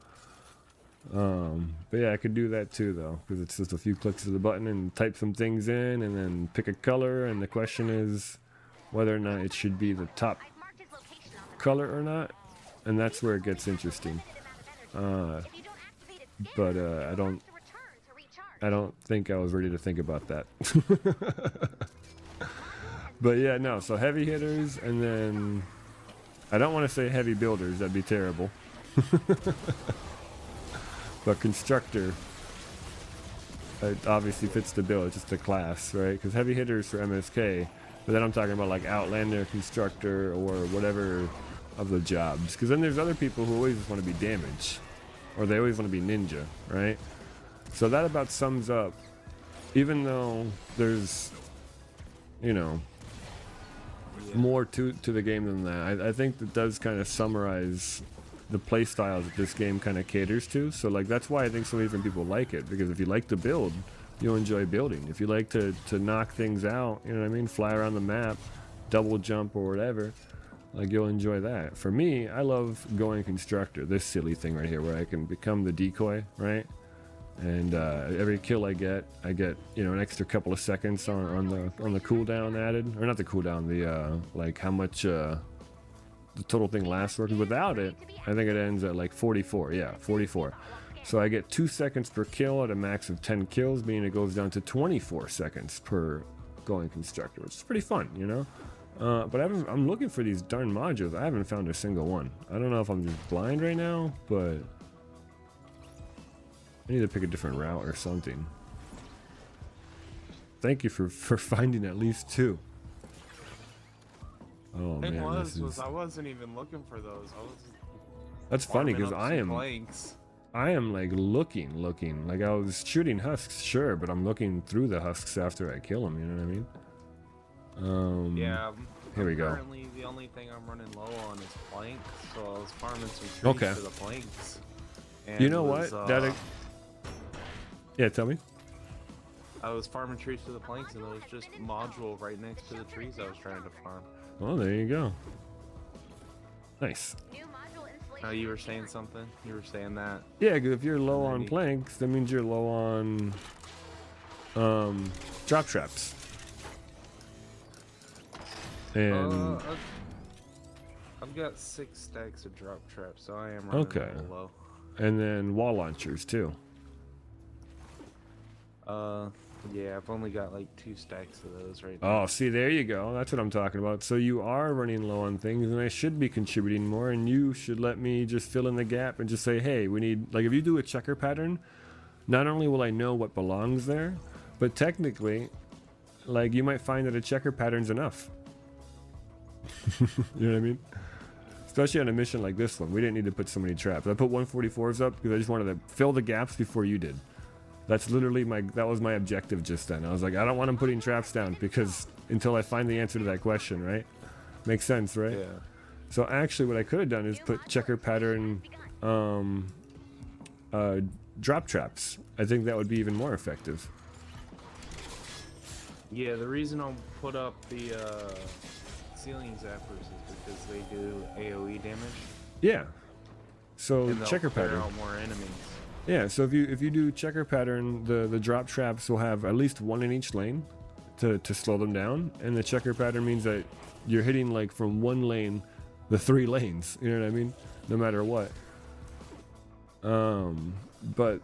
But yeah, I could do that too though, because it's just a few clicks of the button and type some things in, and then pick a color. And the question is whether or not it should be the top color or not, and that's where it gets interesting. But I don't think I was ready to think about that. But yeah, no, so heavy hitters, and then I don't want to say heavy builders, that'd be terrible. But constructor, it obviously fits the bill, it's just a class, right? Because heavy hitters for MSK, but then I'm talking about like Outlander, constructor, or whatever of the jobs. Because then there's other people who always want to be damage, or they always want to be ninja, right? So that about sums up, even though there's, you know, more to the game than that. I think that does kind of summarize the play styles that this game kind of caters to. So like that's why I think so many different people like it, because if you like to build, you'll enjoy building. If you like to knock things out, you know what I mean, fly around the map, double jump or whatever, like you'll enjoy that. For me, I love going constructor, this silly thing right here where I can become the decoy, right? And every kill I get, you know, an extra couple of seconds on the cooldown added, or not the cooldown, the like how much the total thing lasts for. 'Cause without it, I think it ends at like 44. Yeah, 44. So I get 2 seconds per kill at a max of 10 kills, meaning it goes down to 24 seconds per going constructor, which is pretty fun, you know. But I'm looking for these darn modules. I haven't found a single one. I don't know if I'm just blind right now, but I need to pick a different route or something. Thank you for finding at least 2. Oh man, I wasn't even looking for those. That's funny because I am planks. I am like looking. Like I was shooting husks, sure, but I'm looking through the husks after I kill them. You know what I mean? Yeah. Here we go. Currently, the only thing I'm running low on is planks, so I was farming some trees for the planks. And you know what? Yeah, tell me. I was farming trees for the planks, and there was just a module right next to the trees I was trying to farm. Oh, there you go. Nice. Oh, you were saying something? You were saying that? Yeah, because if you're low on planks, that means you're low on drop traps. And I've got 6 stacks of drop traps, so I am running a little low. And then wall launchers too. Yeah, I've only got like 2 stacks of those right now. Oh, see, there you go. That's what I'm talking about. So you are running low on things, and I should be contributing more, and you should let me just fill in the gap and just say, hey, we need, like, if you do a checker pattern, not only will I know what belongs there, but technically, like, you might find that a checker pattern's enough. You know what I mean? Especially on a mission like this one. We didn't need to put so many traps. I put 144s up because I just wanted to fill the gaps before you did. That's literally that was my objective just then. I was like, I don't want him putting traps down because until I find the answer to that question, right? Makes sense, right? Yeah. So actually what I could have done is put checker pattern drop traps. I think that would be even more effective. Yeah, the reason I'll put up the ceiling zappers is because they do AoE damage. Yeah. So And they'll checker clear pattern. out more enemies. Yeah, so if you do checker pattern, the drop traps will have at least one in each lane to slow them down, and the checker pattern means that you're hitting like from one lane, the 3 lanes. You know what I mean? No matter what. But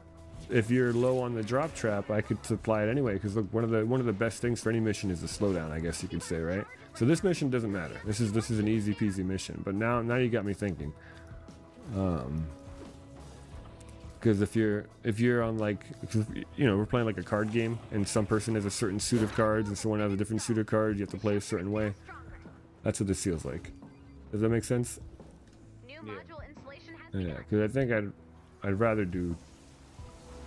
if you're low on the drop trap, I could supply it anyway. Because look, one of the best things for any mission is the slowdown, I guess you could say, right? So this mission doesn't matter. This is an easy peasy mission. But now you got me thinking. Because if you're on like, you know, we're playing like a card game, and some person has a certain suit of cards, and someone has a different suit of cards, you have to play a certain way. That's what this feels like. Does that make sense? New Yeah. module installation has Yeah, begun. because I think I'd rather do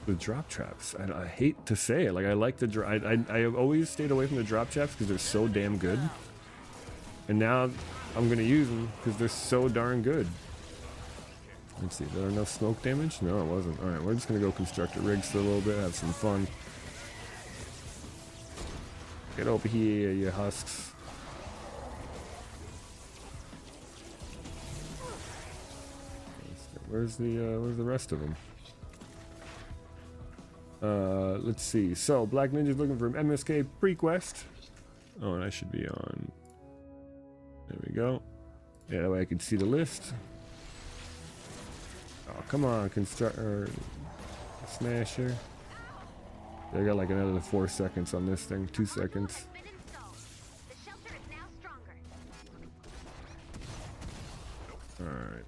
the drop traps. I hate to say it, like I like the I have always stayed away from the drop traps because they're so damn good, and now I'm gonna use them because they're so darn good. Let's see, there enough smoke damage? No, it wasn't. All right, we're just gonna go construct a rigs for a little bit, have some fun. Get over here, you husks. Where's the rest of them? Let's see. So Black Ninja's looking for an MSK pre-quest. Oh, and I should be on. There we go. Yeah, that way I can see the list. Oh, come on, constructor, smasher. I got like another 4 seconds on this thing. 2 seconds. Been installed. The shelter is now stronger. All right.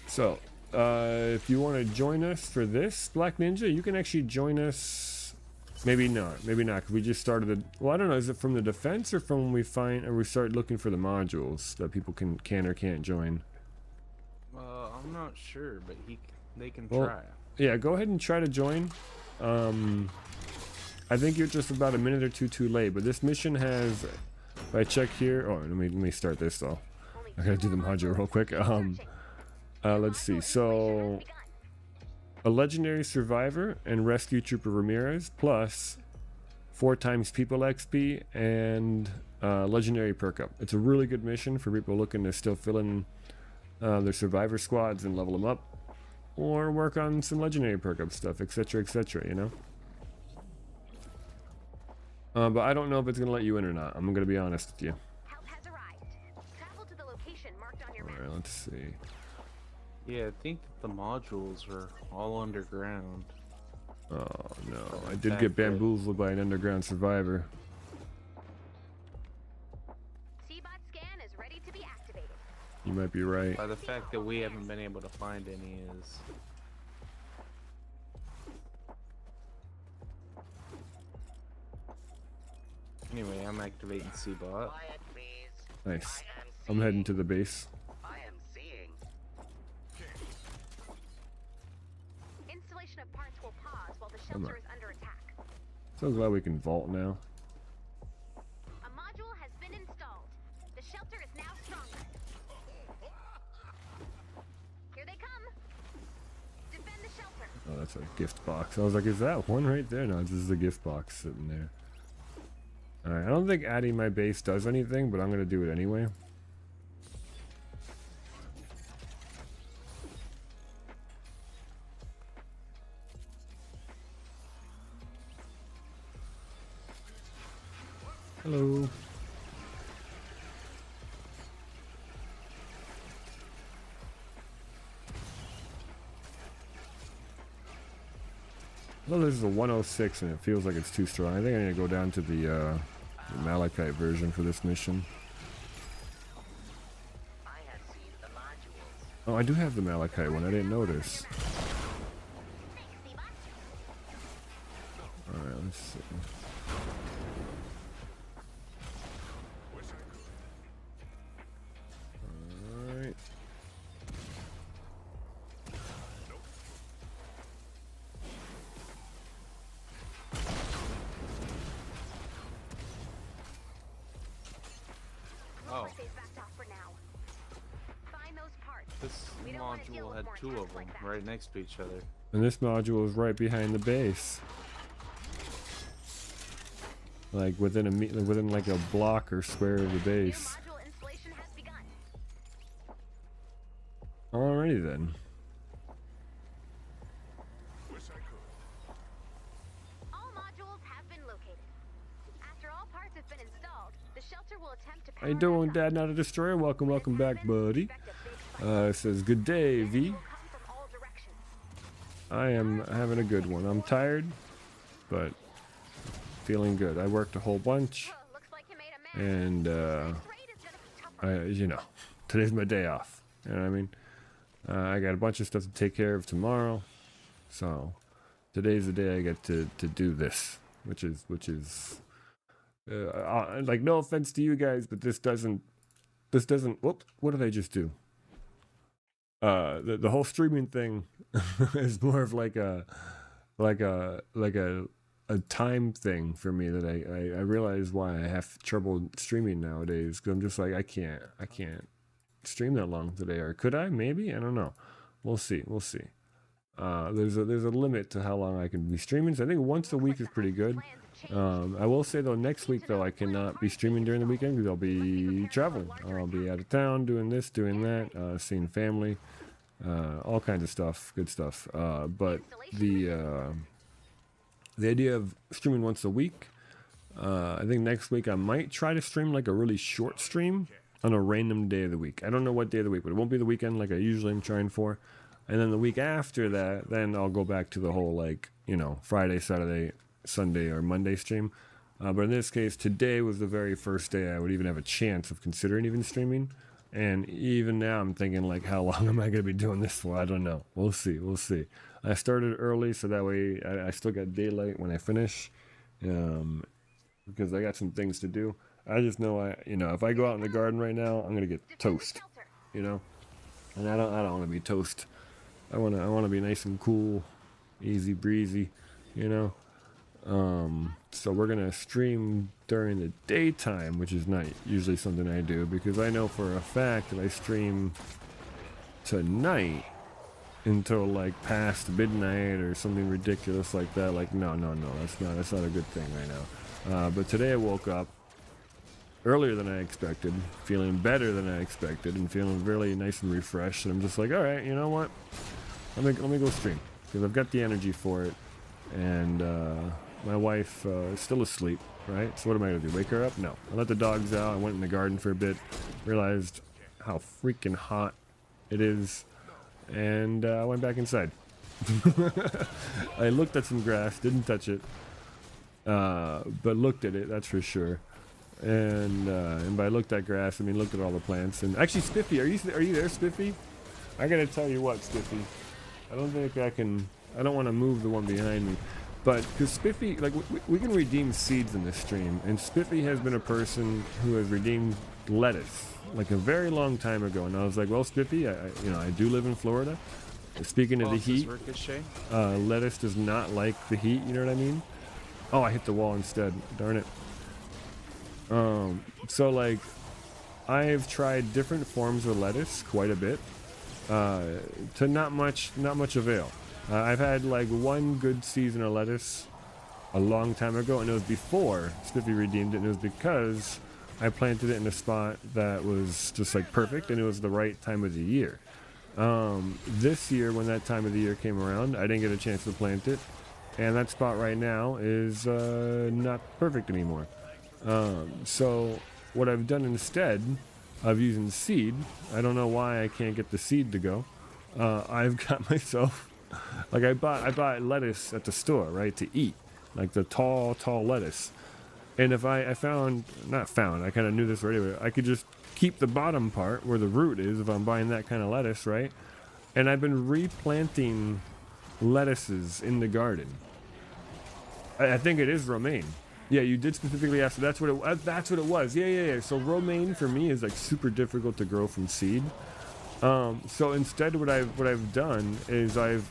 So, if you want to join us for this, Black Ninja, you can actually join us. Maybe not, because we just started the. Well, I don't know. Is it from the defense or from when we find or we start looking for the modules that people can or can't join? I'm not sure, but they can Well, try. Yeah, go ahead and try to join. I think you're just about a minute or two too late, but this mission has. If I check here, oh, let me start this though. I gotta do the module real quick. Let's see. So, a legendary survivor and rescue trooper Ramirez plus 4 times people XP and legendary perk up. It's a really good mission for people looking to still fill in their survivor squads and level them up, or work on some legendary perk up stuff, etc., etc. You know. But I don't know if it's gonna let you in or not. I'm gonna be honest with you. Help has arrived. Travel to the location marked on your All map. right, let's see. Yeah, I think that the modules are all underground. Oh no, I In did fact, get bamboozled by an underground survivor. C-bot scan is ready to be activated. You might be right. By the fact that we haven't been able to find any is. Anyway, I'm activating C-bot. Quiet, please. Nice. I am I'm heading seeing. to the base. I am seeing. Installation of parts will pause while the Come shelter on. is under attack. So glad we can vault now. A module has been installed. The shelter is now stronger. Here they come. Defend the shelter. Oh, that's a gift box. I was like, is that one right there? No, this is a gift box sitting there. Alright, I don't think adding my base does anything, but I'm gonna do it anyway. Hello. Well, this is a 106 and it feels like it's too strong. I think I need to go down to the Malachite version for this mission. I have seen the modules. Oh, I do have the Malachite one. I didn't notice. Thanks, C-bot. Alright, let's see. Alright. Oh, Stays backed off for now. Find those parts. this We don't wanna deal module with had more 2 of attacks them like that. right next to each other. And this module is right behind the base. Like within within like a block or square of the New base. module installation has begun. Alrighty then. Wish I could. All modules have been located. After all parts have been installed, the shelter will attempt to How you power doing, back up. Dad? Not a destroyer. Welcome, welcome back, buddy. Expect a big fight. It says good day, The V. enemy will come from all directions. I am having a good one. I'm tired, but feeling good. I worked a whole bunch, Well, looks like you made a match. and Next raid is gonna be tougher. you know, today's my day off. You know what I mean? I got a bunch of stuff to take care of tomorrow, so today's the day I get to do this, which is like, no offense to you guys, but this doesn't. Whoop! What did I just do? The whole streaming thing is more of like a time thing for me, that I realize why I have trouble streaming nowadays, because I'm just like, I can't stream that long today. Or could I? Maybe, I don't know. We'll see. There's a limit to how long I can be streaming, so I think once a week is pretty good. I will say though, next week though, I cannot be streaming during the weekend because I'll be traveling. I'll be out of town doing this, doing that, seeing family, all kinds of stuff, good stuff. But the idea of streaming once a week, I think next week I might try to stream like a really short stream on a random day of the week. I don't know what day of the week, but it won't be the weekend like I usually am trying for. And then the week after that, then I'll go back to the whole, like, you know, Friday, Saturday, Sunday, or Monday stream. But in this case, today was the very first day I would even have a chance of considering even streaming. And even now I'm thinking, like, how long am I going to be doing this for? I don't know. We'll see. I started early so that way I still got daylight when I finish, because I got some things to do. I just know if I go out in the garden right now, I'm going to get toast, you know? And I don't want to be toast. I want to be nice and cool, easy breezy, you know? So we're gonna stream during the daytime, which is not usually something I do, because I know for a fact that I stream tonight until like past midnight or something ridiculous like that. Like, no, that's not a good thing right now. But today I woke up earlier than I expected, feeling better than I expected, and feeling really nice and refreshed. And I'm just like, all right, you know what? Let me go stream, because I've got the energy for it. And my wife is still asleep, right? So what am I gonna do? Wake her up? No. I let the dogs out. I went in the garden for a bit, realized how freaking hot it is, and I went back inside. I looked at some grass, didn't touch it, but looked at it, that's for sure. And by looked at grass, I mean looked at all the plants. And actually, Spiffy, are you there, Spiffy? I gotta tell you what, Spiffy. I don't think I can. I don't want to move the one behind me, but because Spiffy, like, we can redeem seeds in this stream, and Spiffy has been a person who has redeemed lettuce like a very long time ago. And I was like, well, Spiffy, I do live in Florida. Speaking of the heat, lettuce does not like the heat. You know what I mean? Oh, I hit the wall instead. Darn it. So like, I've tried different forms of lettuce quite a bit, to not much avail. I've had like one good season of lettuce a long time ago, and it was before Spiffy redeemed it, and it was because I planted it in a spot that was just like perfect, and it was the right time of the year. This year, when that time of the year came around, I didn't get a chance to plant it, and that spot right now is not perfect anymore. So what I've done instead of using seed, I don't know why I can't get the seed to go. I've got myself, like, I bought lettuce at the store, right, to eat, like the tall lettuce. And if I kind of knew this already, but I could just keep the bottom part where the root is if I'm buying that kind of lettuce, right? And I've been replanting lettuces in the garden. I think it is romaine. Yeah, you did specifically ask. That's what it was. Yeah. So romaine for me is like super difficult to grow from seed. So instead, what I've done is I've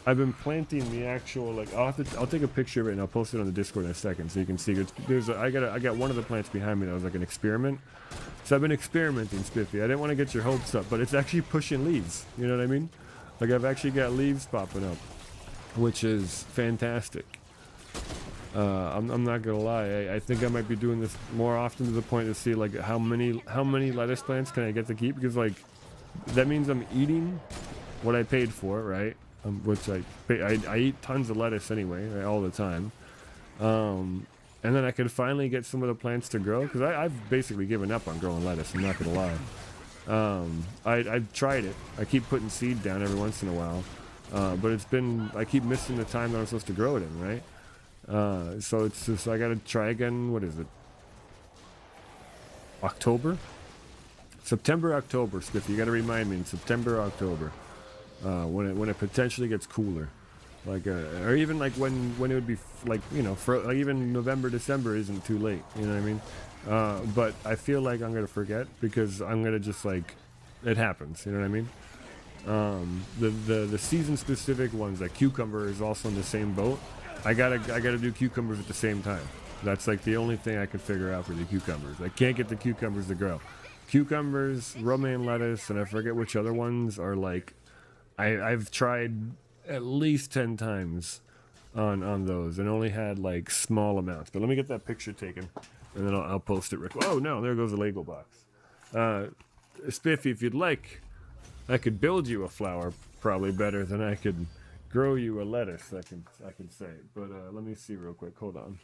I've been planting the actual like I'll take a picture of it and I'll post it on the Discord in a second so you can see. I got one of the plants behind me that was like an experiment. So I've been experimenting, Spiffy. I didn't want to get your hopes up, but it's actually pushing leaves. You know what I mean? Like I've actually got leaves popping up, which is fantastic. I'm not gonna lie. I think I might be doing this more often to the point to see like how many lettuce plants can I get to keep, because like that means I'm eating what I paid for, right? Which I eat tons of lettuce anyway, right, all the time. And then I could finally get some of the plants to grow, because I've basically given up on growing lettuce. I'm not gonna lie. I've tried it. I keep putting seed down every once in a while, but I keep missing the time that I'm supposed to grow it in, right? So it's just I gotta try again. What is it? October? September, October, Spiffy. You gotta remind me in September, October, when it potentially gets cooler, like or even like when it would be like, you know, for like even November, December isn't too late. You know what I mean? But I feel like I'm gonna forget, because I'm gonna just like it happens. You know what I mean? The season specific ones, like cucumber, is also in the same boat. I gotta do cucumbers at the same time. That's like the only thing I can figure out for the cucumbers. I can't get the cucumbers to grow. Cucumbers, romaine lettuce, and I forget which other ones are like. I've tried at least 10 times on those and only had like small amounts. But let me get that picture taken, and then I'll post it. Oh no, there goes the Lego box. Spiffy, if you'd like, I could build you a flower probably better than I could grow you a lettuce. I can say. But let me see real quick. Hold on.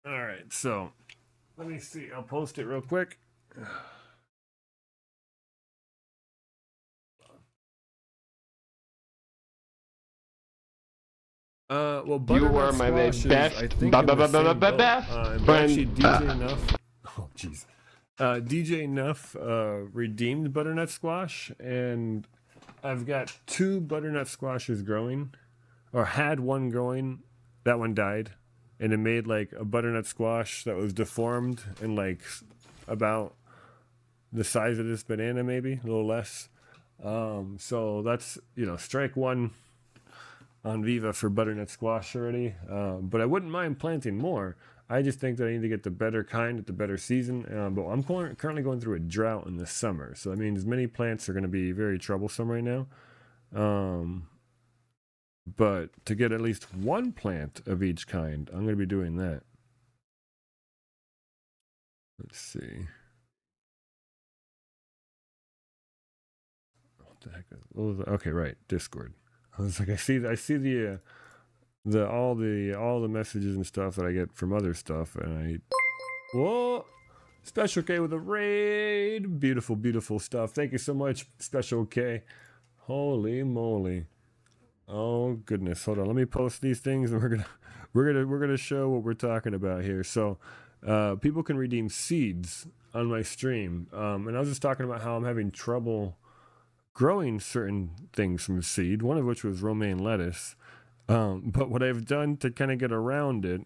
All right, so let me see. I'll post it real quick. Well, butternut squash is, I think, in the same boat. And actually, DJ Nuff. Oh, jeez. DJ Nuff redeemed butternut squash, and I've got 2 butternut squashes growing, or had one growing. That one died, and it made like a butternut squash that was deformed and like about the size of this banana, maybe a little less. So that's, you know, strike one on Viva for butternut squash already. But I wouldn't mind planting more. I just think that I need to get the better kind at the better season. But I'm currently going through a drought in the summer, so that means many plants are going to be very troublesome right now. But to get at least one plant of each kind, I'm going to be doing that. Let's see. What the heck? What was that? Okay, right. Discord. I was like, I see the all the messages and stuff that I get from other stuff, and whoa, Special K with a raid. Beautiful, beautiful stuff. Thank you so much, Special K. Holy moly. Oh goodness. Hold on. Let me post these things, and we're gonna show what we're talking about here. So, people can redeem seeds on my stream, and I was just talking about how I'm having trouble growing certain things from seed. One of which was romaine lettuce. But what I've done to kind of get around it,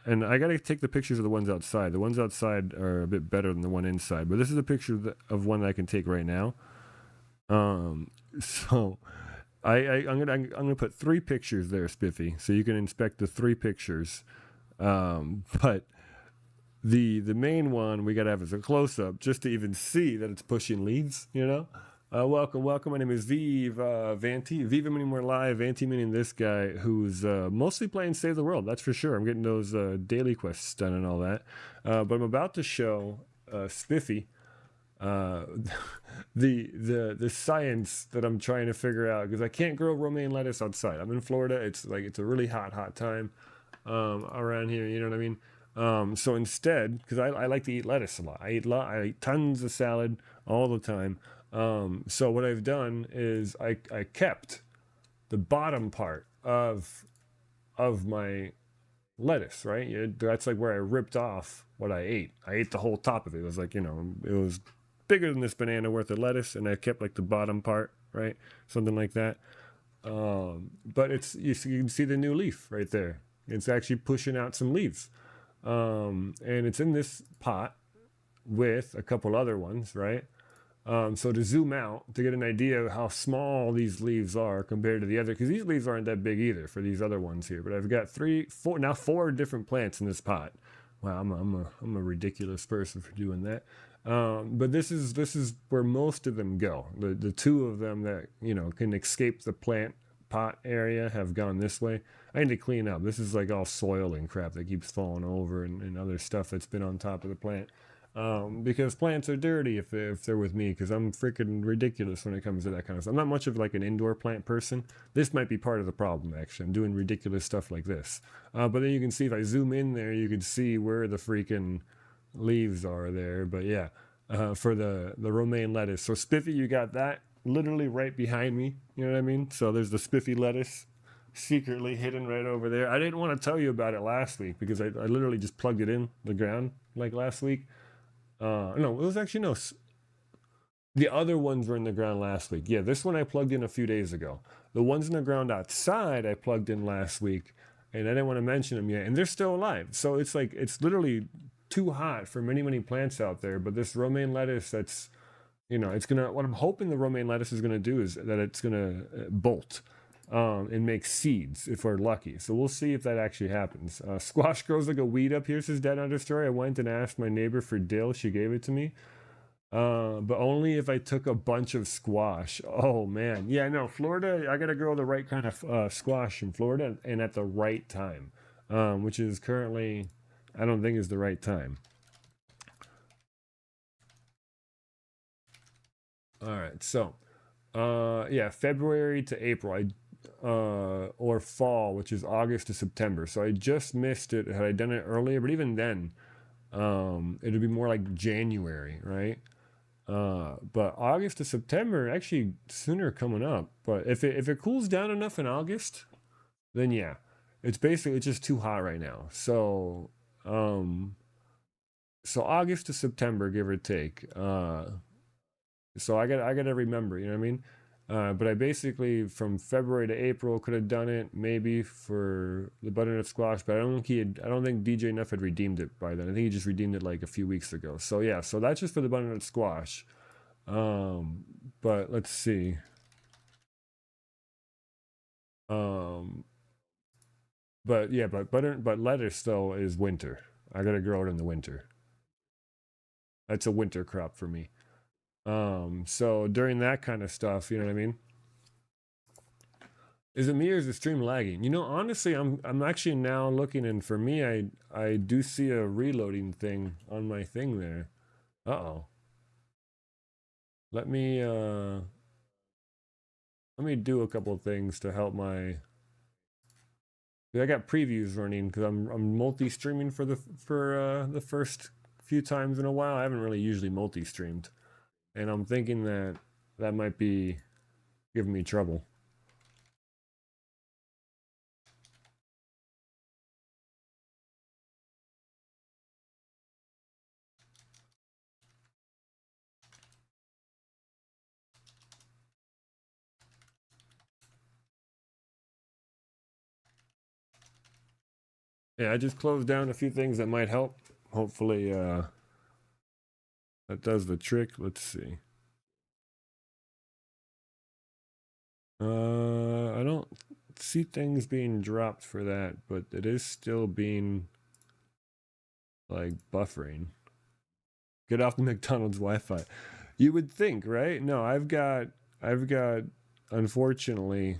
and I got to take the pictures of the ones outside. The ones outside are a bit better than the one inside. But this is a picture of one that I can take right now. So I'm gonna put 3 pictures there, Spiffy, so you can inspect the 3 pictures. But the main one we gotta have as a close up just to even see that it's pushing leaves. You know. Welcome. My name is Vive Vanti. Viva meaning we're live. Vanti meaning this guy who's mostly playing Save the World. That's for sure. I'm getting those daily quests done and all that. But I'm about to show Spiffy the science that I'm trying to figure out because I can't grow romaine lettuce outside. I'm in Florida. It's a really hot time around here. You know what I mean? So instead, because I like to eat lettuce a lot, I eat tons of salad all the time. So what I've done is I kept the bottom part of my lettuce, right? That's like where I ripped off what I ate. I ate the whole top of it. It was like, it was bigger than this banana worth of lettuce, and I kept like the bottom part, right? Something like that. But you can see the new leaf right there. It's actually pushing out some leaves. And it's in this pot with a couple other ones, right? So to zoom out to get an idea of how small these leaves are compared to the other, because these leaves aren't that big either for these other ones here. But I've got four different plants in this pot. Wow, I'm a ridiculous person for doing that. But this is where most of them go. The two of them that can escape the plant pot area have gone this way. I need to clean up. This is like all soil and crap that keeps falling over and other stuff that's been on top of the plant. Because plants are dirty if they're with me, because I'm freaking ridiculous when it comes to that kind of stuff. I'm not much of like an indoor plant person. This might be part of the problem, actually. I'm doing ridiculous stuff like this. But then you can see if I zoom in there, you can see where the freaking leaves are there. But yeah, for the romaine lettuce. So Spiffy, you got that literally right behind me. You know what I mean? So there's the Spiffy lettuce secretly hidden right over there. I didn't want to tell you about it last week because I literally just plugged it in the ground like last week. No, it was actually no. The other ones were in the ground last week. Yeah, this one I plugged in a few days ago. The ones in the ground outside I plugged in last week, and I didn't want to mention them yet, and they're still alive. So it's like it's literally too hot for many plants out there. But this romaine lettuce, that's it's gonna. What I'm hoping the romaine lettuce is gonna do is that it's gonna bolt. And make seeds if we're lucky. So we'll see if that actually happens. Squash grows like a weed up here, says Dead Understory. I went and asked my neighbor for dill. She gave it to me. But only if I took a bunch of squash. Oh, man. Yeah, no, Florida, I got to grow the right kind of squash in Florida and at the right time, which is currently, I don't think is the right time. All right, so, yeah, February to April. Or fall, which is August to September. So I just missed it had I done it earlier, but even then, it'd be more like January, right? But August to September, actually sooner coming up. But if it cools down enough in August, then yeah, it's just too hot right now. So August to September, give or take. So I gotta remember, you know what I mean? But I basically from February to April could have done it maybe for the butternut squash, but I don't think DJ Nuff had redeemed it by then. I think he just redeemed it like a few weeks ago. So yeah, so that's just for the butternut squash. But let's see. But yeah, but lettuce though is winter. I gotta grow it in the winter. That's a winter crop for me. So during that kind of stuff, you know what I mean? Is it me or is the stream lagging? Honestly, I'm actually now looking, and for me, I do see a reloading thing on my thing there. Uh-oh. Let me do a couple of things to help my. I got previews running because I'm multi-streaming for the first few times in a while. I haven't really usually multi-streamed. And I'm thinking that might be giving me trouble. Yeah, I just closed down a few things that might help. Hopefully, that does the trick. Let's see. I don't see things being dropped for that, but it is still being like buffering. Get off the McDonald's Wi-Fi. You would think, right? No, I've got unfortunately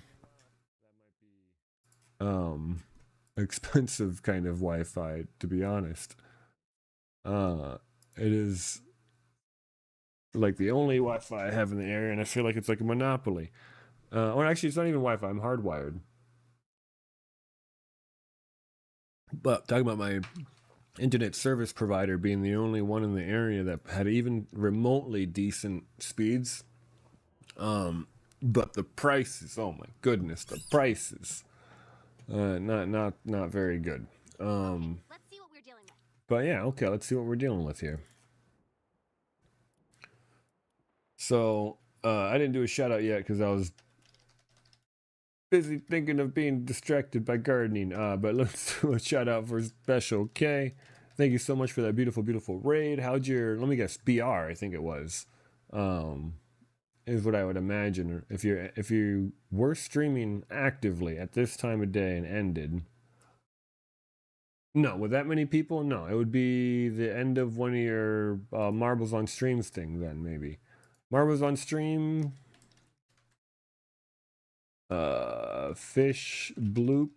expensive kind of Wi-Fi, to be honest. It is like the only Wi-Fi I have in the area, and I feel like it's like a monopoly. Or actually, it's not even Wi-Fi. I'm hardwired. But talking about my internet service provider being the only one in the area that had even remotely decent speeds. But the prices, oh my goodness, the prices, not very good. Let's see what we're dealing with. But yeah, okay, let's see what we're dealing with here. So I didn't do a shout out yet because I was busy thinking of being distracted by gardening. But let's do a shout out for Special K. Thank you so much for that beautiful, beautiful raid. How'd your, let me guess, BR, I think it was, is what I would imagine. If you were streaming actively at this time of day and ended, no, with that many people, no, it would be the end of one of your Marbles on Streams thing then, maybe. Marbles on Stream, fish bloop.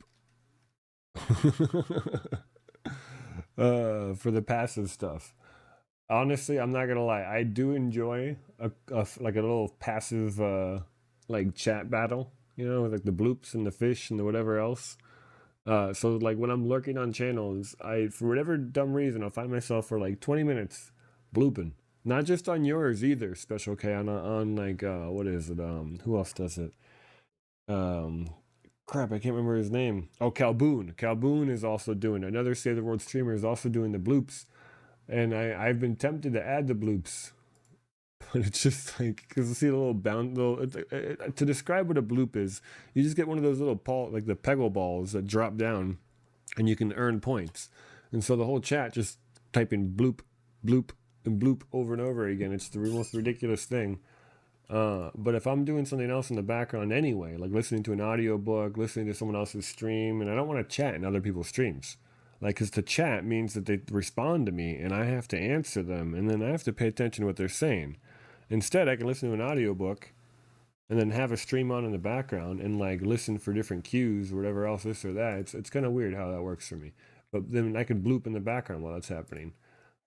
For the passive stuff. Honestly, I'm not gonna lie. I do enjoy like a little passive like chat battle. You know, with like the bloops and the fish and the whatever else. So like when I'm lurking on channels, I for whatever dumb reason I'll find myself for like 20 minutes blooping. Not just on yours either, Special K. On like what is it? Who else does it? Crap, I can't remember his name. Oh, Calboon. Calboon is also doing it. Another Save the World streamer is also doing the bloops. And I've been tempted to add the bloops. But it's just like, because you see the little to describe what a bloop is, you just get one of those little like the Peggle balls that drop down and you can earn points. And so the whole chat just typing bloop, bloop, and bloop over and over again. It's the most ridiculous thing. But if I'm doing something else in the background anyway, like listening to an audiobook, listening to someone else's stream, and I don't want to chat in other people's streams. Like, because to chat means that they respond to me and I have to answer them and then I have to pay attention to what they're saying. Instead, I can listen to an audiobook and then have a stream on in the background and like listen for different cues or whatever else, this or that. It's kind of weird how that works for me. But then I could bloop in the background while that's happening.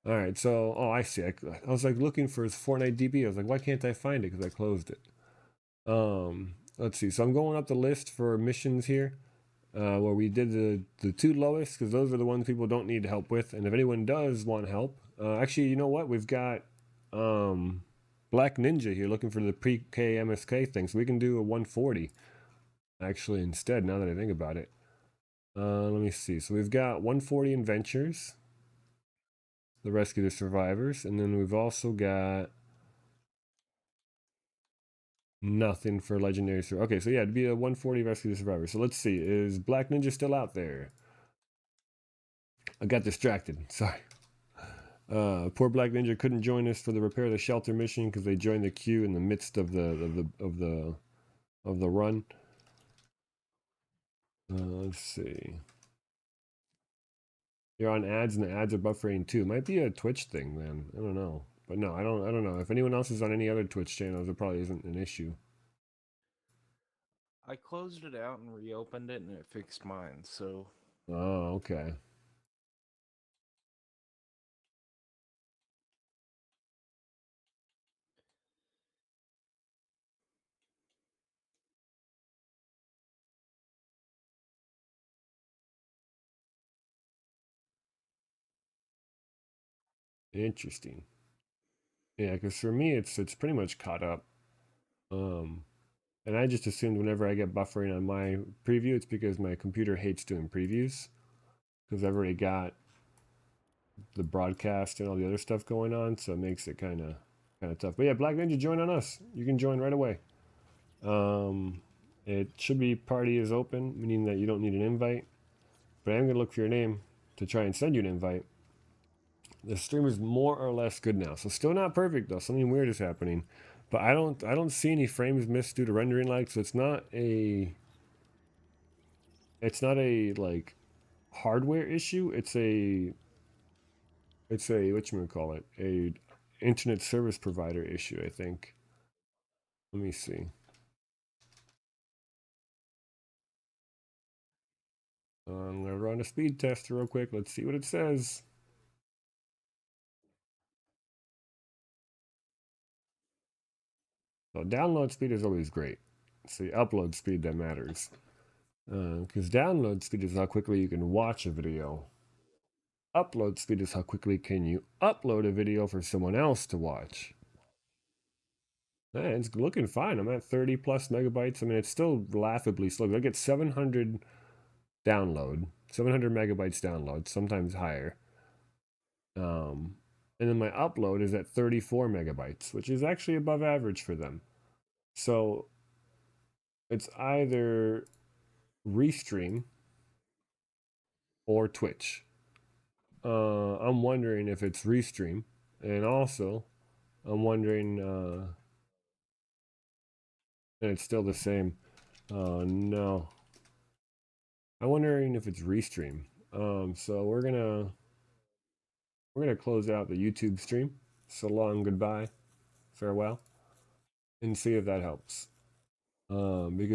All right, so, oh, I see. I was like looking for his Fortnite DB. I was like, why can't I find it? Because I closed it. Let's see. So I'm going up the list for missions here. Where we did the two lowest, because those are the ones people don't need help with. And if anyone does want help, actually, you know what? We've got Black Ninja here looking for the pre-K MSK thing, so we can do a 140 actually instead. Now that I think about it, let me see. So we've got 140 adventures, the Rescue the Survivors, and then we've also got nothing for legendary. Okay, so yeah, it'd be a 140 Rescue the Survivor. So let's see, is Black Ninja still out there? I got distracted. Sorry. Poor Black Ninja couldn't join us for the repair of the shelter mission because they joined the queue in the midst of the run. Let's see. You're on ads and the ads are buffering too. Might be a Twitch thing then. I don't know. But no, I don't know. If anyone else is on any other Twitch channels, it probably isn't an issue. I closed it out and reopened it, and it fixed mine. So. Oh, okay. Interesting. Yeah, because for me, it's pretty much caught up. And I just assumed whenever I get buffering on my preview, it's because my computer hates doing previews. Because I've already got the broadcast and all the other stuff going on, so it makes it kind of tough. But yeah, Black Ninja, join on us. You can join right away. It should be party is open, meaning that you don't need an invite. But I'm gonna look for your name to try and send you an invite. The stream is more or less good now, so still not perfect though. Something weird is happening, but I don't see any frames missed due to rendering lag. So it's not a like hardware issue. It's a It's a whatchamacallit, a internet service provider issue, I think. Let me see. I'm gonna run a speed test real quick. Let's see what it says. So download speed is always great. It's the upload speed that matters. Because download speed is how quickly you can watch a video. Upload speed is how quickly can you upload a video for someone else to watch. It's looking fine. I'm at 30 plus megabytes. I mean, it's still laughably slow. I get 700 download, 700 megabytes download, sometimes higher. And then my upload is at 34 megabytes, which is actually above average for them. So it's either Restream or Twitch. I'm wondering if it's Restream, and also I'm wondering, and it's still the same. No, I'm wondering if it's Restream. So we're gonna close out the YouTube stream. So long, goodbye, farewell, and see if that helps. Because